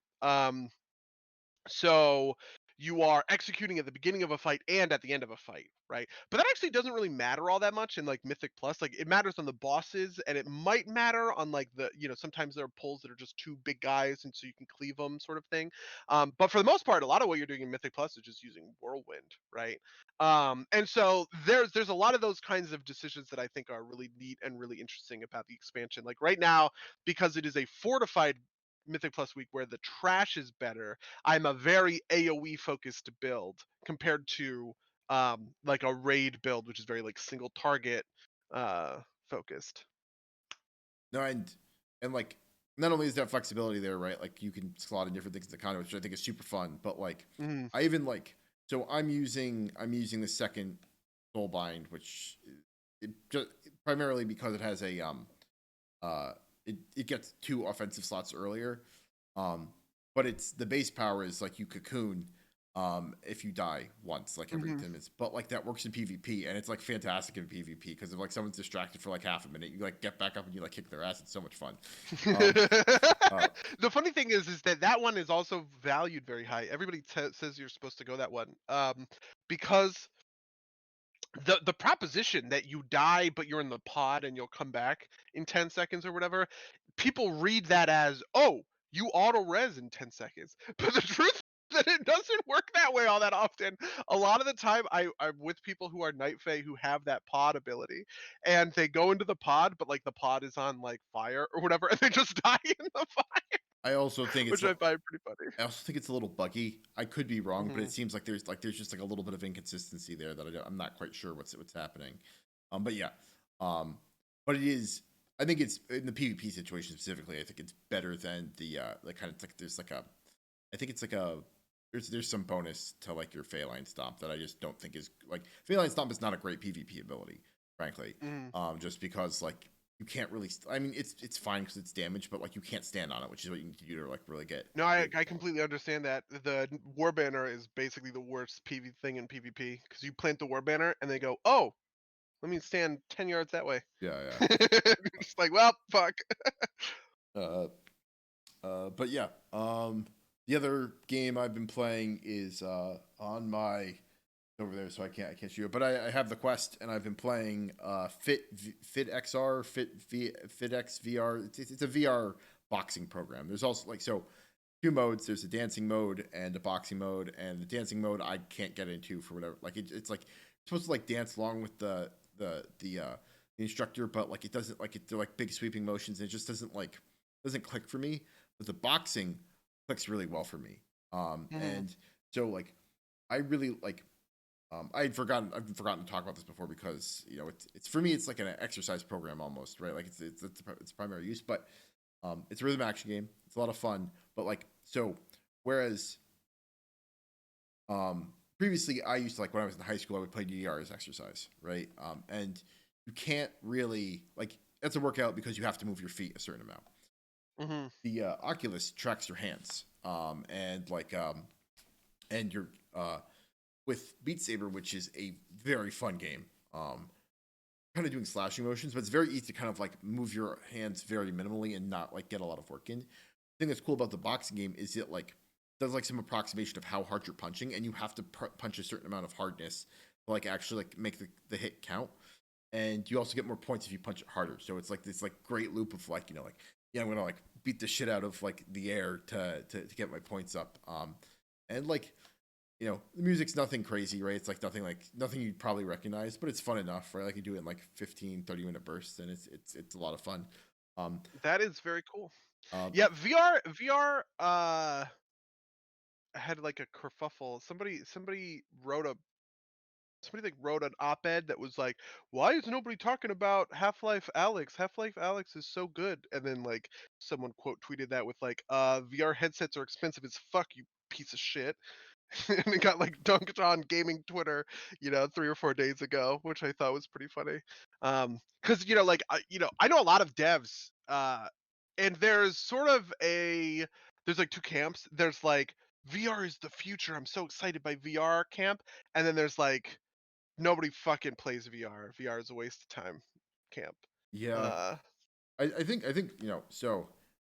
S2: So you are executing at the beginning of a fight and at the end of a fight, right? But that actually doesn't really matter all that much in like Mythic Plus. Like it matters on the bosses, and it might matter on like the sometimes there are pulls that are just two big guys, and so you can cleave them, sort of thing. But for the most part, a lot of what you're doing in Mythic Plus is just using Whirlwind, right? And so there's a lot of those kinds of decisions that I think are really neat and really interesting about the expansion. Like right now, because it is a fortified Mythic Plus week where the trash is better, I'm a very AoE focused build compared to like a raid build, which is very like single target focused.
S1: No, and like not only is that flexibility there, right? Like you can slot in different things in the economy, which I think is super fun. But like
S2: Mhm.
S1: I even like so I'm using the second soulbind, which it just primarily because it has a uh it gets two offensive slots earlier. Um but it's the base power is like you cocoon if you die once, like every
S2: Mhm.
S1: 10 minutes. But like that works in PvP and it's like fantastic in PvP because if like someone's distracted for like half a minute, you like get back up and you like kick their ass. It's so much fun. Um uh
S2: The funny thing is that that one is also valued very high. Everybody says you're supposed to go that one, because the proposition that you die but you're in the pod and you'll come back in 10 seconds or whatever, people read that as, oh, you auto res in 10 seconds. But the truth is that it doesn't work that way all that often. A lot of the time I'm with people who are night fae who have that pod ability, and they go into the pod but like the pod is on like fire or whatever, and they just die in the fire,
S1: I also think it's
S2: which I find pretty funny.
S1: I also think it's a little buggy. I could be wrong, but
S2: Hmm.
S1: it seems like there's just like a little bit of inconsistency there that I'm not quite sure what's happening. But yeah, um, but it is. I think it's in the PvP situation specifically. I think it's better than the like kind of like there's like a. I think it's like a there's some bonus to like your Phalanx Stomp that I just don't think is like Phalanx Stomp is not a great PvP ability, frankly.
S2: Hmm.
S1: Just because like you can't really. I mean, it's fine because it's damage, but like you can't stand on it, which is what you need to do to like really get
S2: No,
S1: good.
S2: I completely understand that. The war banner is basically the worst PV thing in PvP because you plant the war banner and they go, "Oh, let me stand 10 yards that way."
S1: Yeah,
S2: Just like, well, fuck.
S1: yeah. But yeah. The other game I've been playing is on my over there, so I can't shoot it. But I have the Quest, and I've been playing Fit XR, FitX VR. It's a VR boxing program. There's also like so two modes. There's a dancing mode and a boxing mode, and the dancing mode I can't get into for whatever. Like it's like you're supposed to like dance along with the instructor, but like it doesn't like they're like big sweeping motions, and it just doesn't click for me. But the boxing clicks really well for me.
S2: Mhm.
S1: And so like I really like I've forgotten to talk about this before because it's for me it's like an exercise program almost, right? Like it's primary use, but it's a rhythm action game. It's a lot of fun, but like so whereas previously I used to like when I was in high school I would play DDR as exercise, right? And you can't really like that's a workout because you have to move your feet a certain amount.
S2: Mhm.
S1: The Oculus tracks your hands, and you're with Beat Saber, which is a very fun game. Kind of doing slashing motions, but it's very easy to kind of like move your hands very minimally and not like get a lot of work in. The thing that's cool about the boxing game is it like does like some approximation of how hard you're punching, and you have to punch a certain amount of hardness to like actually like make the hit count. And you also get more points if you punch it harder. So it's like this like great loop of like like yeah I'm gonna like beat the shit out of like the air to get my points up. And like the music's nothing crazy, right? It's like nothing you'd probably recognize, but it's fun enough, right? Like you do it in like 15, 30 minute bursts and it's a lot of fun. Um
S2: That is very cool.
S1: um
S2: Yeah, VR had like a kerfuffle. Somebody like wrote an op-ed that was like, "Why is nobody talking about Half-Life Alex? Half-Life Alex is so good." And then like someone quote tweeted that with like, VR headsets are expensive as fuck, you piece of shit." And it got like dunked on gaming Twitter, 3 or 4 days ago, which I thought was pretty funny. Because like I know a lot of devs, and there's like two camps. There's like VR is the future. I'm so excited by VR camp, and then there's like nobody fucking plays VR. VR is a waste of time camp.
S1: yeah,
S2: Uh,
S1: I think so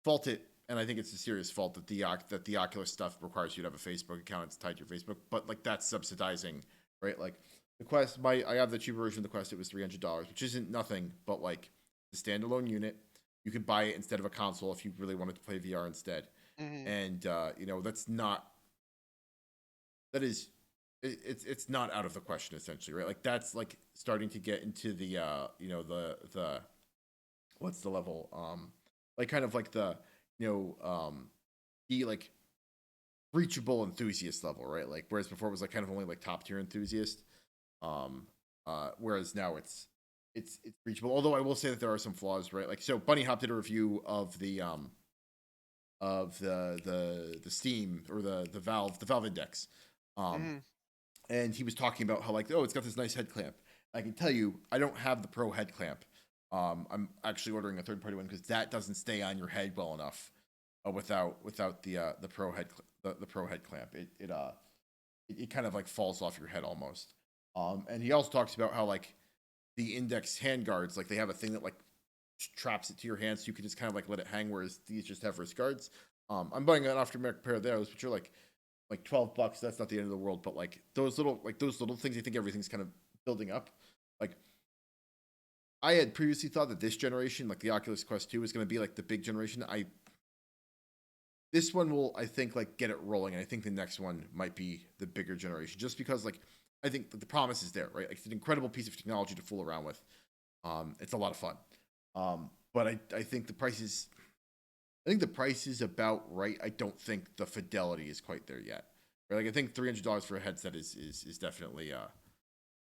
S1: fault it. and I think it's a serious fault that the Oculus stuff requires you to have a Facebook account. It's tied to your Facebook, but like that's subsidizing, right? Like the Quest, I have the cheaper version of the Quest. It was $300, which isn't nothing, but like the standalone unit, you could buy it instead of a console if you really wanted to play VR instead.
S2: Mm-hmm.
S1: And that's not it's not out of the question essentially, right? Like that's like starting to get into the the what's the level like kind of like the the like reachable enthusiast level, right? Like whereas before it was like kind of only like top tier enthusiast, whereas now it's reachable. Although I will say that there are some flaws, right? Like so Bunny Hop did a review of the Steam or the Valve Index, um
S2: Mm-hmm.
S1: and he was talking about how like, oh, it's got this nice head clamp. I can tell you I don't have the Pro head clamp. I'm actually ordering a third party one because that doesn't stay on your head well enough without the Pro the Pro head clamp. It kind of like falls off your head almost. And he also talks about how like the Index hand guards, like they have a thing that like traps it to your hand, so you can just kind of like let it hang, whereas these just have wrist guards. I'm buying an aftermarket pair of those, which are like $12. That's not the end of the world, but like those little things, I think everything's kind of building up. Like I had previously thought that this generation, like the Oculus Quest 2, is going to be like the big generation. This one will, I think, like get it rolling, and I think the next one might be the bigger generation, just because like I think the promise is there, right? Like it's an incredible piece of technology to fool around with. It's a lot of fun. But I think the price is about right. I don't think the fidelity is quite there yet. Right? Like I think $300 for a headset is definitely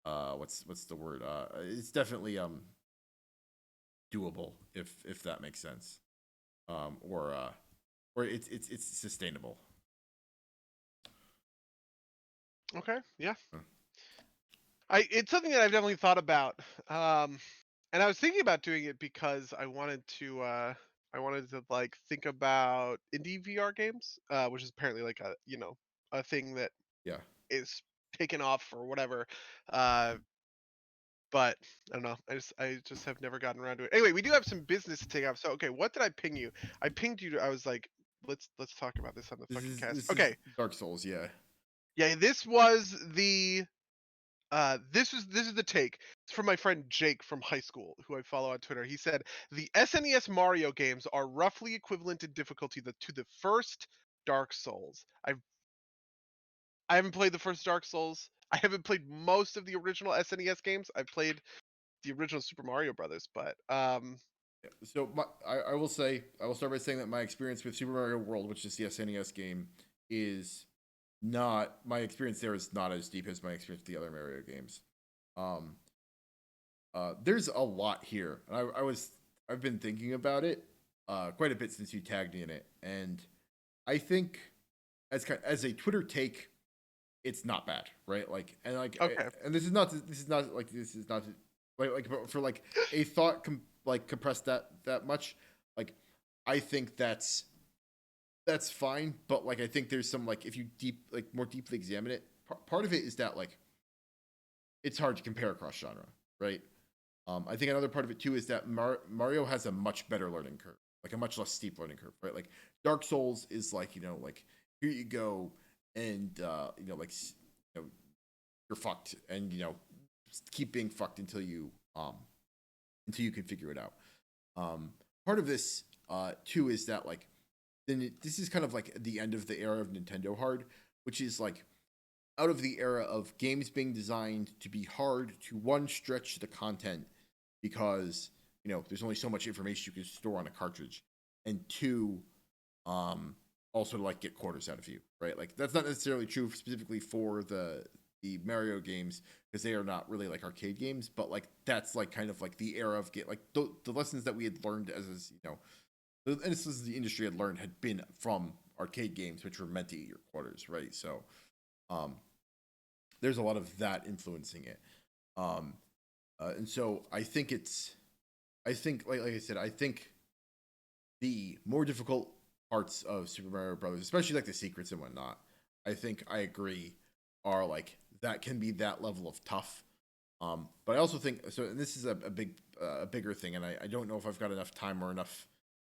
S1: what's the word? It's definitely doable if that makes sense. Or it's sustainable.
S2: Okay. Yeah.
S1: Uh,
S2: It's something that I've definitely thought about. And I was thinking about doing it because I wanted to like think about indie VR games, which is apparently like a a thing that
S1: yeah.
S2: is taken off or whatever. Uh, but I don't know. I just have never gotten around to it. Anyway, we do have some business to take off. So okay, what did I ping you? I pinged you. I was like, let's talk about this on the fucking cast.
S1: This is
S2: Okay.
S1: Dark Souls, yeah.
S2: Yeah, this is the take. It's from my friend Jake from high school, who I follow on Twitter. He said the SNES Mario games are roughly equivalent in difficulty to the first Dark Souls. I haven't played the first Dark Souls. I haven't played most of the original SNES games. I've played the original Super Mario Brothers, but
S1: So I will start by saying that my experience with Super Mario World, which is the SNES game, is not my experience there is not as deep as my experience with the other Mario games. Um, there's a lot here, and I've been thinking about it quite a bit since you tagged me in it, and I think as a Twitter take, it's not bad, right? Like
S2: okay.
S1: and this is not but for like a thought like compressed that much, like I think that's fine, but like I think there's some like if you more deeply examine it, part of it is that like it's hard to compare across genre, right? I think another part of it too is that Mario has a much better learning curve, like a much less steep learning curve, right? Like Dark Souls is like like here you go, and you're fucked, and keep being fucked until you can figure it out. Part of this too is that like this is kind of like the end of the era of Nintendo hard, which is like out of the era of games being designed to be hard to one stretch the content because there's only so much information you can store on a cartridge, and two, also to like get quarters out of you, right? Like that's not necessarily true specifically for the Mario games because they are not really like arcade games, but like that's like kind of like the era of get like the lessons that we had learned as and this is the industry had learned had been from arcade games, which were meant to eat your quarters, right? So, um, there's a lot of that influencing it, um, and so I think like I said, I think the more difficult parts of Super Mario Brothers, especially like the secrets and whatnot, I think I agree are like that can be that level of tough. But I also think so. And this is a bigger thing, and I don't know if I've got enough time or enough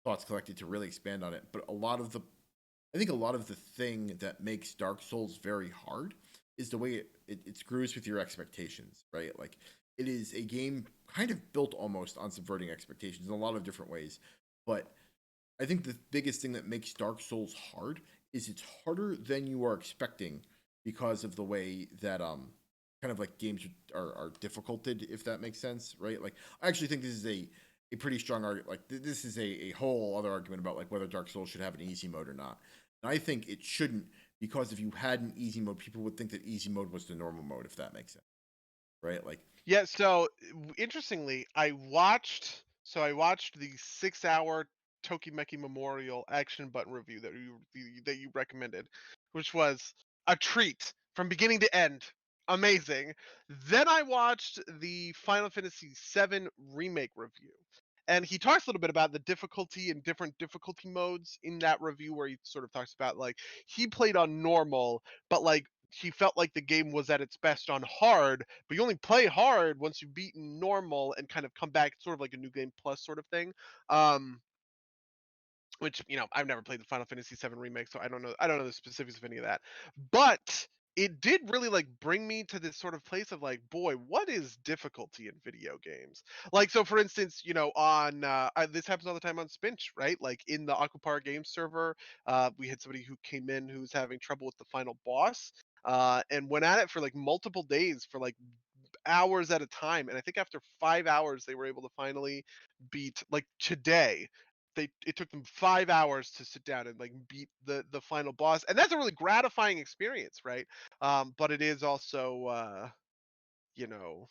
S1: thoughts collected to really expand on it. But I think a lot of the thing that makes Dark Souls very hard is the way it screws with your expectations, right? Like it is a game kind of built almost on subverting expectations in a lot of different ways. But I think the biggest thing that makes Dark Souls hard is it's harder than you are expecting because of the way that kind of like games are difficulted, if that makes sense, right? Like I actually think this is a pretty strong argument. Like this is a whole other argument about like whether Dark Souls should have an easy mode or not. And I think it shouldn't, because if you had an easy mode, people would think that easy mode was the normal mode, if that makes sense, right? Like
S2: Yeah, so interestingly, I watched the 6-hour Tokimeki Memorial action button review that you recommended, which was a treat from beginning to end. Amazing. Then I watched the Final Fantasy VII remake review. And he talks a little bit about the difficulty and different difficulty modes in that review, where he sort of talks about like he played on normal, but like he felt like the game was at its best on hard, but you only play hard once you've beaten normal and kind of come back, sort of like a new game plus sort of thing. Um, which, I've never played the Final Fantasy VII remake, so I don't know the specifics of any of that. But it did really like bring me to this sort of place of like, boy, what is difficulty in video games? Like, so for instance, on this happens all the time on Spinch, right? Like in the Aquapar game server, we had somebody who came in who was having trouble with the final boss, and went at it for like multiple days for like hours at a time. And I think after 5 hours, they were able to finally beat, like today. It took them 5 hours to sit down and like beat the final boss, and that's a really gratifying experience, right? But it is also, you know,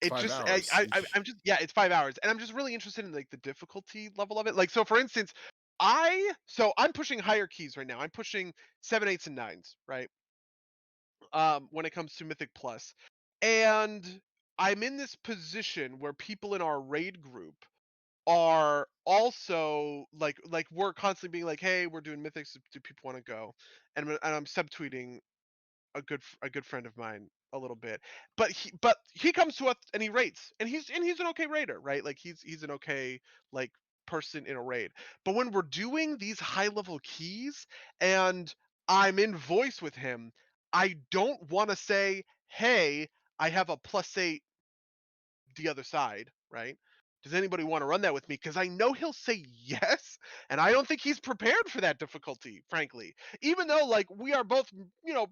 S2: it
S1: five
S2: just
S1: hours.
S2: I'm just, yeah, it's 5 hours, and I'm just really interested in like the difficulty level of it. Like, so for instance, I'm pushing higher keys right now. I'm pushing seven, eights, and nines, right? When it comes to Mythic Plus. And I'm in this position where people in our raid group are also like we're constantly being like, hey, we're doing mythics, do people want to go? And I'm subtweeting a good friend of mine a little bit, but he comes to us and he rates, and he's an okay raider, right? Like he's an okay like person in a raid. But when we're doing these high level keys and I'm in voice with him, I don't want to say, hey, I have a +8 the other side, right? Does anybody want to run that with me? Because I know he'll say yes, and I don't think he's prepared for that difficulty, frankly. Even though like we are both,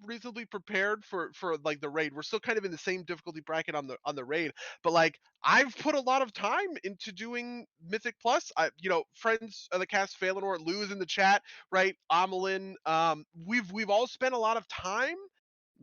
S2: reasonably prepared for like the raid, we're still kind of in the same difficulty bracket on the raid. But like I've put a lot of time into doing Mythic Plus. Friends of the cast, Phalanor, Lou is in the chat, right? Amelin, we've all spent a lot of time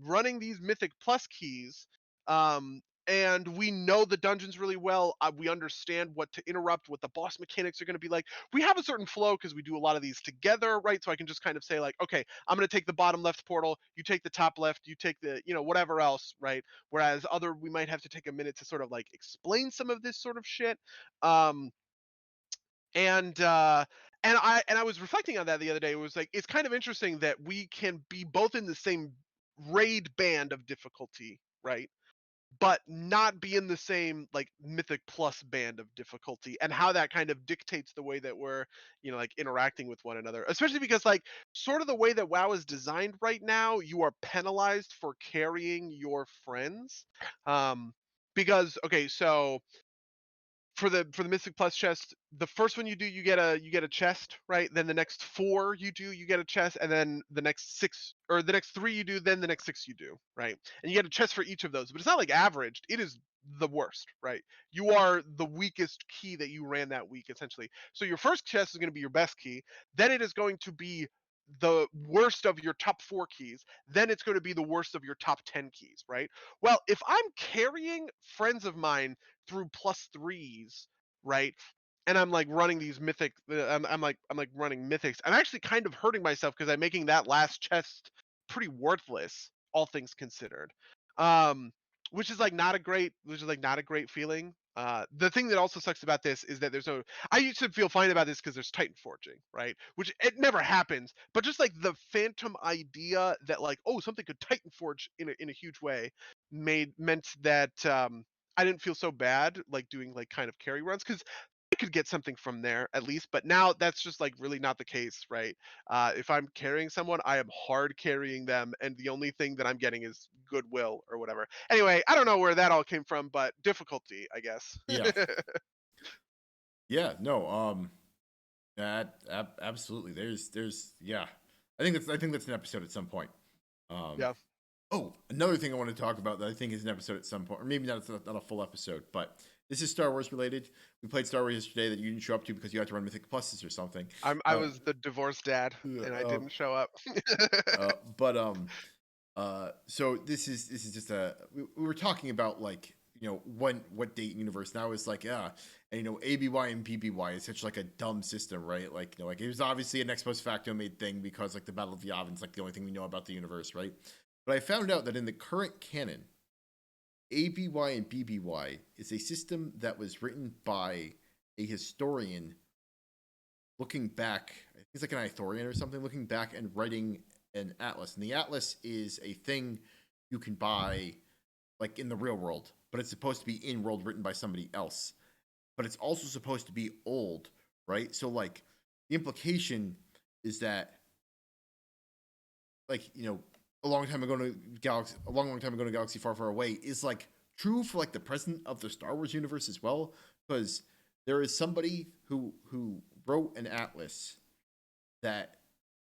S2: running these Mythic Plus keys. Um, and we know the dungeons really well. We understand what to interrupt, what the boss mechanics are going to be like. We have a certain flow because we do a lot of these together, right? So I can just kind of say like, okay, I'm going to take the bottom left portal, you take the top left, you take the, whatever else, right? Whereas we might have to take a minute to sort of like explain some of this sort of shit. Um, and I was reflecting on that the other day. It was like, it's kind of interesting that we can be both in the same raid band of difficulty, right? But not be in the same like Mythic Plus band of difficulty, and how that kind of dictates the way that we're, like interacting with one another. Especially because like sort of the way that WoW is designed right now, you are penalized for carrying your friends. Because okay, so for the Mystic Plus chest, the first one you do, you get a chest, right? Then the next four you do, you get a chest, and then the next six, or the next three you do, then the next six you do, right? And you get a chest for each of those, but it's not like averaged. It is the worst, right? You are the weakest key that you ran that week, essentially. So your first chest is going to be your best key. Then it is going to be the worst of your top four keys. Then it's going to be the worst of your top 10 keys, right? Well, if I'm carrying friends of mine through +3s, right? And I'm like running these mythic. I'm like running mythics. I'm actually kind of hurting myself because I'm making that last chest pretty worthless, all things considered. Um, which is like not a great feeling. The thing that also sucks about this is that there's no. I used to feel fine about this because there's Titan forging, right? Which it never happens, but just like the phantom idea that like, oh, something could Titan forge in a huge way meant that I didn't feel so bad like doing like kind of carry runs, because could get something from there at least, but now that's just like really not the case, right? If I'm carrying someone, I am hard carrying them, and the only thing that I'm getting is goodwill or whatever. Anyway, I don't know where that all came from, but difficulty, I guess.
S1: Yeah. Yeah. No. Absolutely. Yeah. I think that's an episode at some point. Um,
S2: Yeah.
S1: oh, another thing I want to talk about that I think is an episode at some point, or maybe not a full episode, but this is Star Wars related. We played Star Wars yesterday that you didn't show up to because you had to run Mythic Pluses or something.
S2: I
S1: Uh,
S2: was the divorced dad and I
S1: uh,
S2: didn't show up.
S1: but so this is just we were talking about like what date universe now is like and ABY and PBY is such like a dumb system, right? Like like it was obviously an ex post facto made thing because like the Battle of Yavin's like the only thing we know about the universe, right? But I found out that in the current canon, ABY and BBY is a system that was written by a historian looking back. I think it's like an Ithorian or something, looking back and writing an atlas. And the atlas is a thing you can buy like in the real world, but it's supposed to be in world written by somebody else. But it's also supposed to be old, right? So like the implication is that like, a long time ago to galaxy a long time ago to galaxy far far away is like true for like the present of the Star Wars universe as well, because there is somebody who wrote an atlas that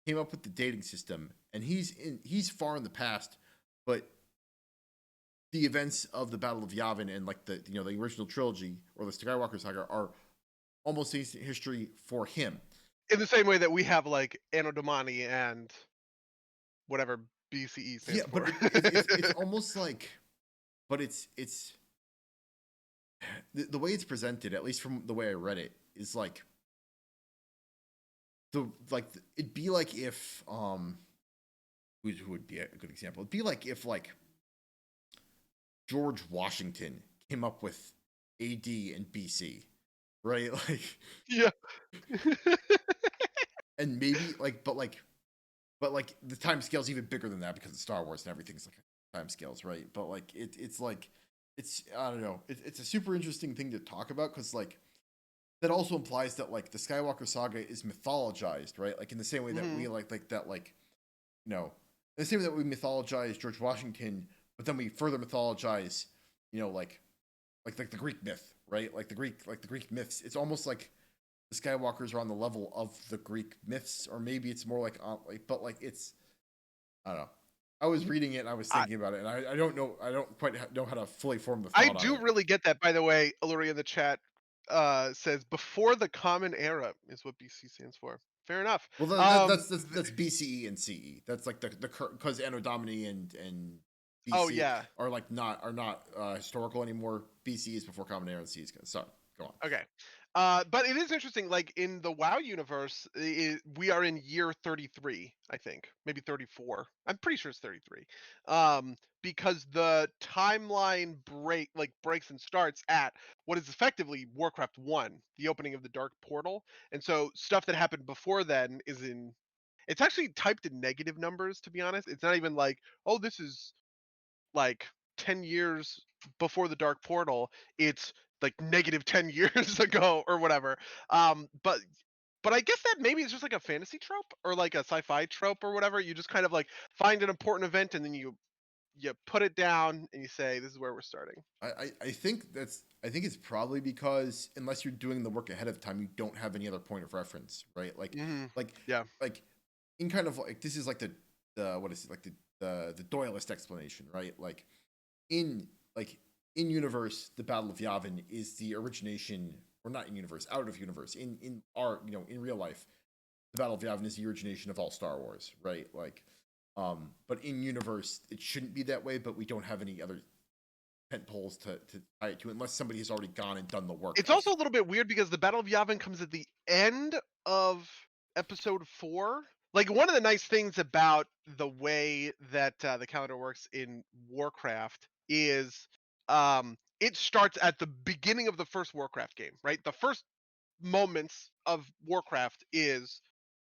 S1: came up with the dating system, and he's far in the past, but the events of the Battle of Yavin and like the original trilogy or the Skywalker saga are almost ancient history for him.
S2: In the same way that we have like Anno Domini and whatever BCE
S1: Yeah,
S2: stands
S1: but
S2: for.
S1: it's almost like, but it's the way it's presented, at least from the way I read it, is like it'd be like if who would be a good example? It'd be like if like George Washington came up with AD and BC, right? Like,
S2: Yeah.
S1: and maybe like, but like the time scale's even bigger than that because of Star Wars and everything's like time scales, right? But like it's like it's I don't know. It's a super interesting thing to talk about because like that also implies that like the Skywalker saga is mythologized, right? Like in the same way that
S2: Mhm.
S1: we like that like in the same way that we mythologize George Washington, but then we further mythologize, like the Greek myth, right? Like the Greek myths. It's almost like the Skywalkers are on the level of the Greek myths, or maybe it's more but like it's I don't know. I was reading it and I was
S2: I
S1: thinking about it, and I don't know. I don't quite know how to fully form the
S2: I
S1: thought on
S2: do
S1: it.
S2: really get that, by the way. Illyria in the chat says before the common era is what BC stands for. Fair enough.
S1: Well, that's BCE and CE. That's like the because Anno Domini and
S2: Oh
S1: BC
S2: yeah.
S1: are like not historical anymore. BC is before Common Era and CE is sorry. Go on.
S2: Okay. But it is interesting, like in the WoW universe, we are in year 33, I think, maybe 34. I'm pretty sure it's 33. Because the timeline breaks and starts at what is effectively Warcraft 1, the opening of the Dark Portal. And so stuff that happened before then it's actually typed in negative numbers, to be honest. It's not even like, oh, this is like 10 years before the Dark Portal. It's like negative 10 years ago or whatever. But I guess that maybe it's just like a fantasy trope or like a sci-fi trope or whatever. You just kind of like find an important event and then you put it down and you say this is where we're starting.
S1: I think I think it's probably because unless you're doing the work ahead of time, you don't have any other point of reference, right?
S2: Hmm.
S1: Like
S2: Yeah.
S1: like in kind of like this is like the what is it like the Doyleist explanation, right? In like in universe, the Battle of Yavin is the origination, or not in universe, out of universe. In our in real life, the Battle of Yavin is the origination of all Star Wars, right? But in universe, it shouldn't be that way. But we don't have any other tent poles to tie it to, unless somebody has already gone and done the work.
S2: It's also a little bit weird because the Battle of Yavin comes at the end of episode 4. Like one of the nice things about the way that the calendar works in Warcraft is it starts at the beginning of the first Warcraft game, right? The first moments of Warcraft is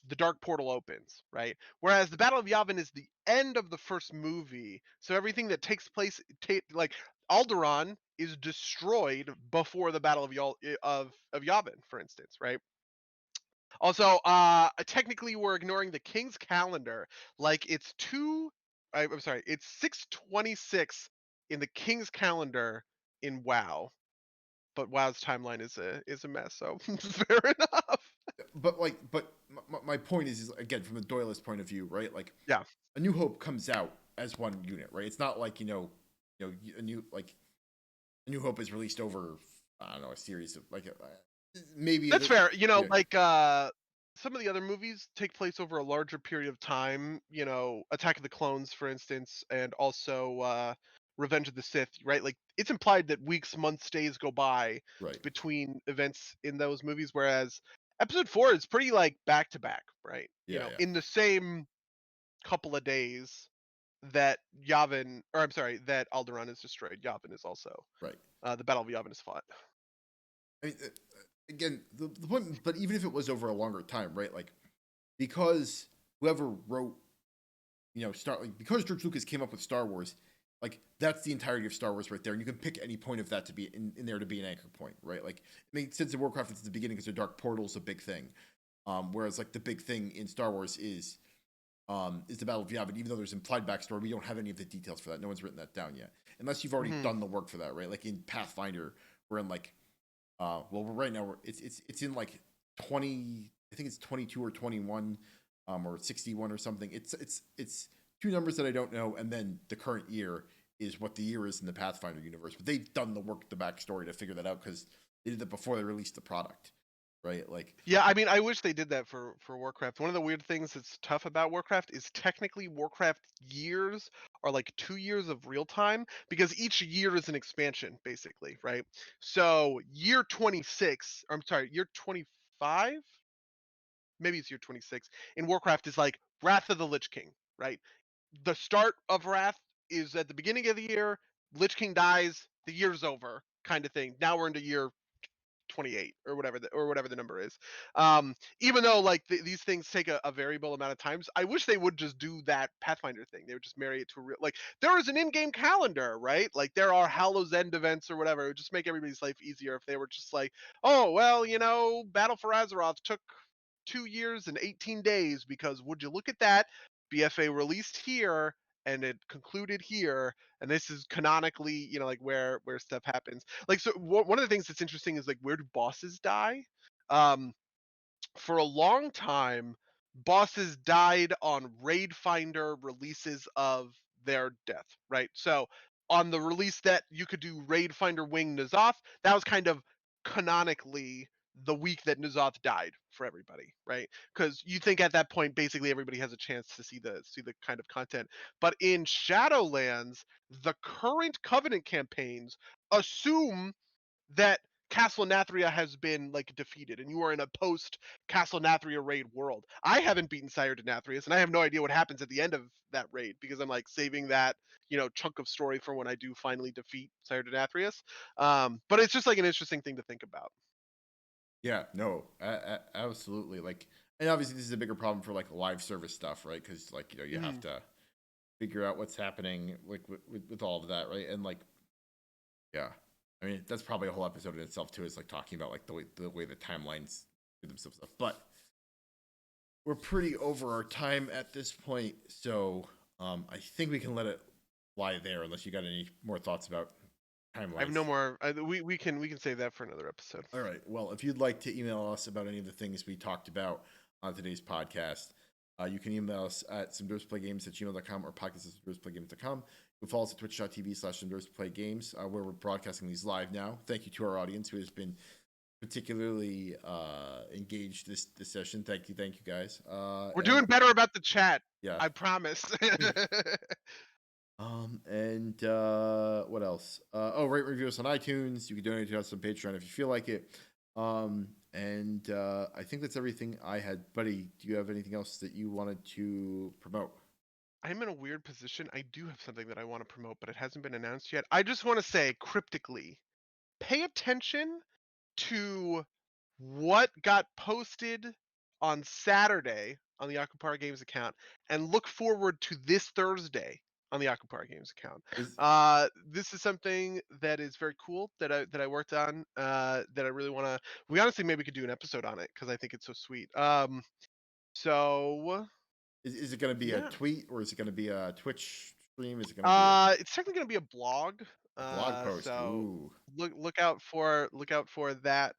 S2: the Dark Portal opens, right? Whereas the Battle of Yavin is the end of the first movie, so everything that takes place, like Alderaan is destroyed before the Battle of Yavin, for instance, right? Also, technically, we're ignoring the King's calendar. Like it's I'm sorry, it's 626 in the King's calendar in WoW, but WoW's timeline is a mess. So fair enough.
S1: But my point is again from the Doylist point of view, right? Like
S2: Yeah,
S1: A New Hope comes out as one unit, right? It's not like a new like A New Hope is released over I don't know a series of maybe
S2: that's fair.
S1: yeah,
S2: Like some of the other movies take place over a larger period of time. Attack of the Clones, for instance, and also Revenge of the Sith. Right? Like it's implied that weeks, months, days go by
S1: right,
S2: between events in those movies, whereas Episode 4 is pretty like back to back. Right?
S1: yeah, yeah,
S2: In the same couple of days that Yavin, or I'm sorry, that Alderaan is destroyed. Yavin is also
S1: right.
S2: the Battle of Yavin is fought.
S1: I mean, again, the point, but even if it was over a longer time, right? Like because whoever wrote, because George Lucas came up with Star Wars, like that's the entirety of Star Wars right there, and you can pick any point of that to be in there to be an anchor point, right? Like it makes sense in Warcraft it's the beginning because the Dark Portal's a big thing, whereas like the big thing in Star Wars is the Battle of Yavin. Even though there's implied backstory, we don't have any of the details for that. No one's written that down yet, unless you've already
S2: Mhm.
S1: done the work for that, right? Like in Pathfinder, we're in like right now it's in like 20, I think it's 22 or 21, or 61 or something. It's two numbers that I don't know, and then the current year is what the year is in the Pathfinder universe. But they've done the work, the backstory to figure that out because they did that before they released the product, right? Like,
S2: Yeah, I mean, I wish they did that for Warcraft. One of the weird things that's tough about Warcraft is technically Warcraft years are like 2 years of real time because each year is an expansion, basically, right? So year 26, or I'm sorry, year 25, maybe it's year 26 in Warcraft is like Wrath of the Lich King, right? The start of Wrath is at the beginning of the year. Lich King dies, the year's over, kind of thing. Now we're into year 28 or whatever the number is. Even though like these things take a variable amount of times, I wish they would just do that Pathfinder thing. They would just marry it to a real, like there is an in-game calendar, right? Like there are Hallow's End events or whatever. It would just make everybody's life easier if they were just like, oh well, Battle for Azeroth took 2 years and 18 days because would you look at that? BFA released here and it concluded here, and this is canonically, like where stuff happens. Like so, one of the things that's interesting is like where do bosses die? Um, for a long time, bosses died on Raid Finder releases of their death, right? So on the release that you could do Raid Finder Wing N'Zoth, that was kind of canonically the week that N'Zoth died for everybody, right? Because you think at that point basically everybody has a chance to see the kind of content. But in Shadowlands, the current Covenant campaigns assume that Castle Nathria has been like defeated, and you are in a post Castle Nathria raid world. I haven't beaten Sire Denathrius, and I have no idea what happens at the end of that raid because I'm like saving that chunk of story for when I do finally defeat Sire Denathrius. But it's just like an interesting thing to think about.
S1: yeah, no, absolutely. Like, and obviously this is a bigger problem for like live service stuff, right? Because like you have
S2: Mhm.
S1: to figure out what's happening like with all of that, right? And like, yeah, I mean that's probably a whole episode in itself too. Is like talking about like the way the timelines do themselves stuff. But we're pretty over our time at this point, so I think we can let it lie there unless you got any more thoughts about
S2: I have no
S1: timelines.
S2: more. We can save that for another episode.
S1: All right. Well, if you'd like to email us about any of the things we talked about on today's podcast, you can email us at somedirtsplaygames@gmail.com or podcast@somedirtsplaygames.com. You can follow us at twitch.tv/somedirtsplaygames, where we're broadcasting these live now. Thank you to our audience who has been particularly engaged this session. Thank you guys.
S2: We're
S1: And
S2: doing better about the chat.
S1: yeah.
S2: I promise.
S1: And what else? Rate and review us on iTunes. You can donate to us on Patreon if you feel like it. And I think that's everything I had. Buddy, do you have anything else that you wanted to promote?
S2: I'm in a weird position. I do have something that I want to promote, but it hasn't been announced yet. I just want to say cryptically, pay attention to what got posted on Saturday on the Akupara Games account and look forward to this Thursday on the Akupara Games account.
S1: Is
S2: This is something that is very cool that I worked on. That I really want to. We honestly maybe could do an episode on it because I think it's so sweet. So
S1: is it going to be a
S2: yeah.
S1: tweet or is it going to be a Twitch stream? Is it going to be a
S2: It's technically gonna be a blog.
S1: blog post?
S2: So
S1: Ooh,
S2: look out for that.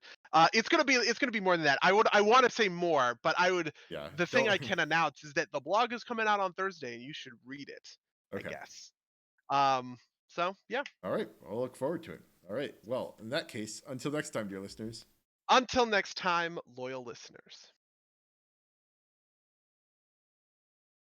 S2: It's gonna be more than that. I want to say more, but
S1: yeah.
S2: the thing
S1: Don't.
S2: I can announce is that the blog is coming out on Thursday, and you should read it. I
S1: Okay.
S2: guess. Um. So yeah.
S1: All right. I'll look forward to it. All right. Well, in that case, until next time, dear listeners.
S2: Until next time, loyal listeners.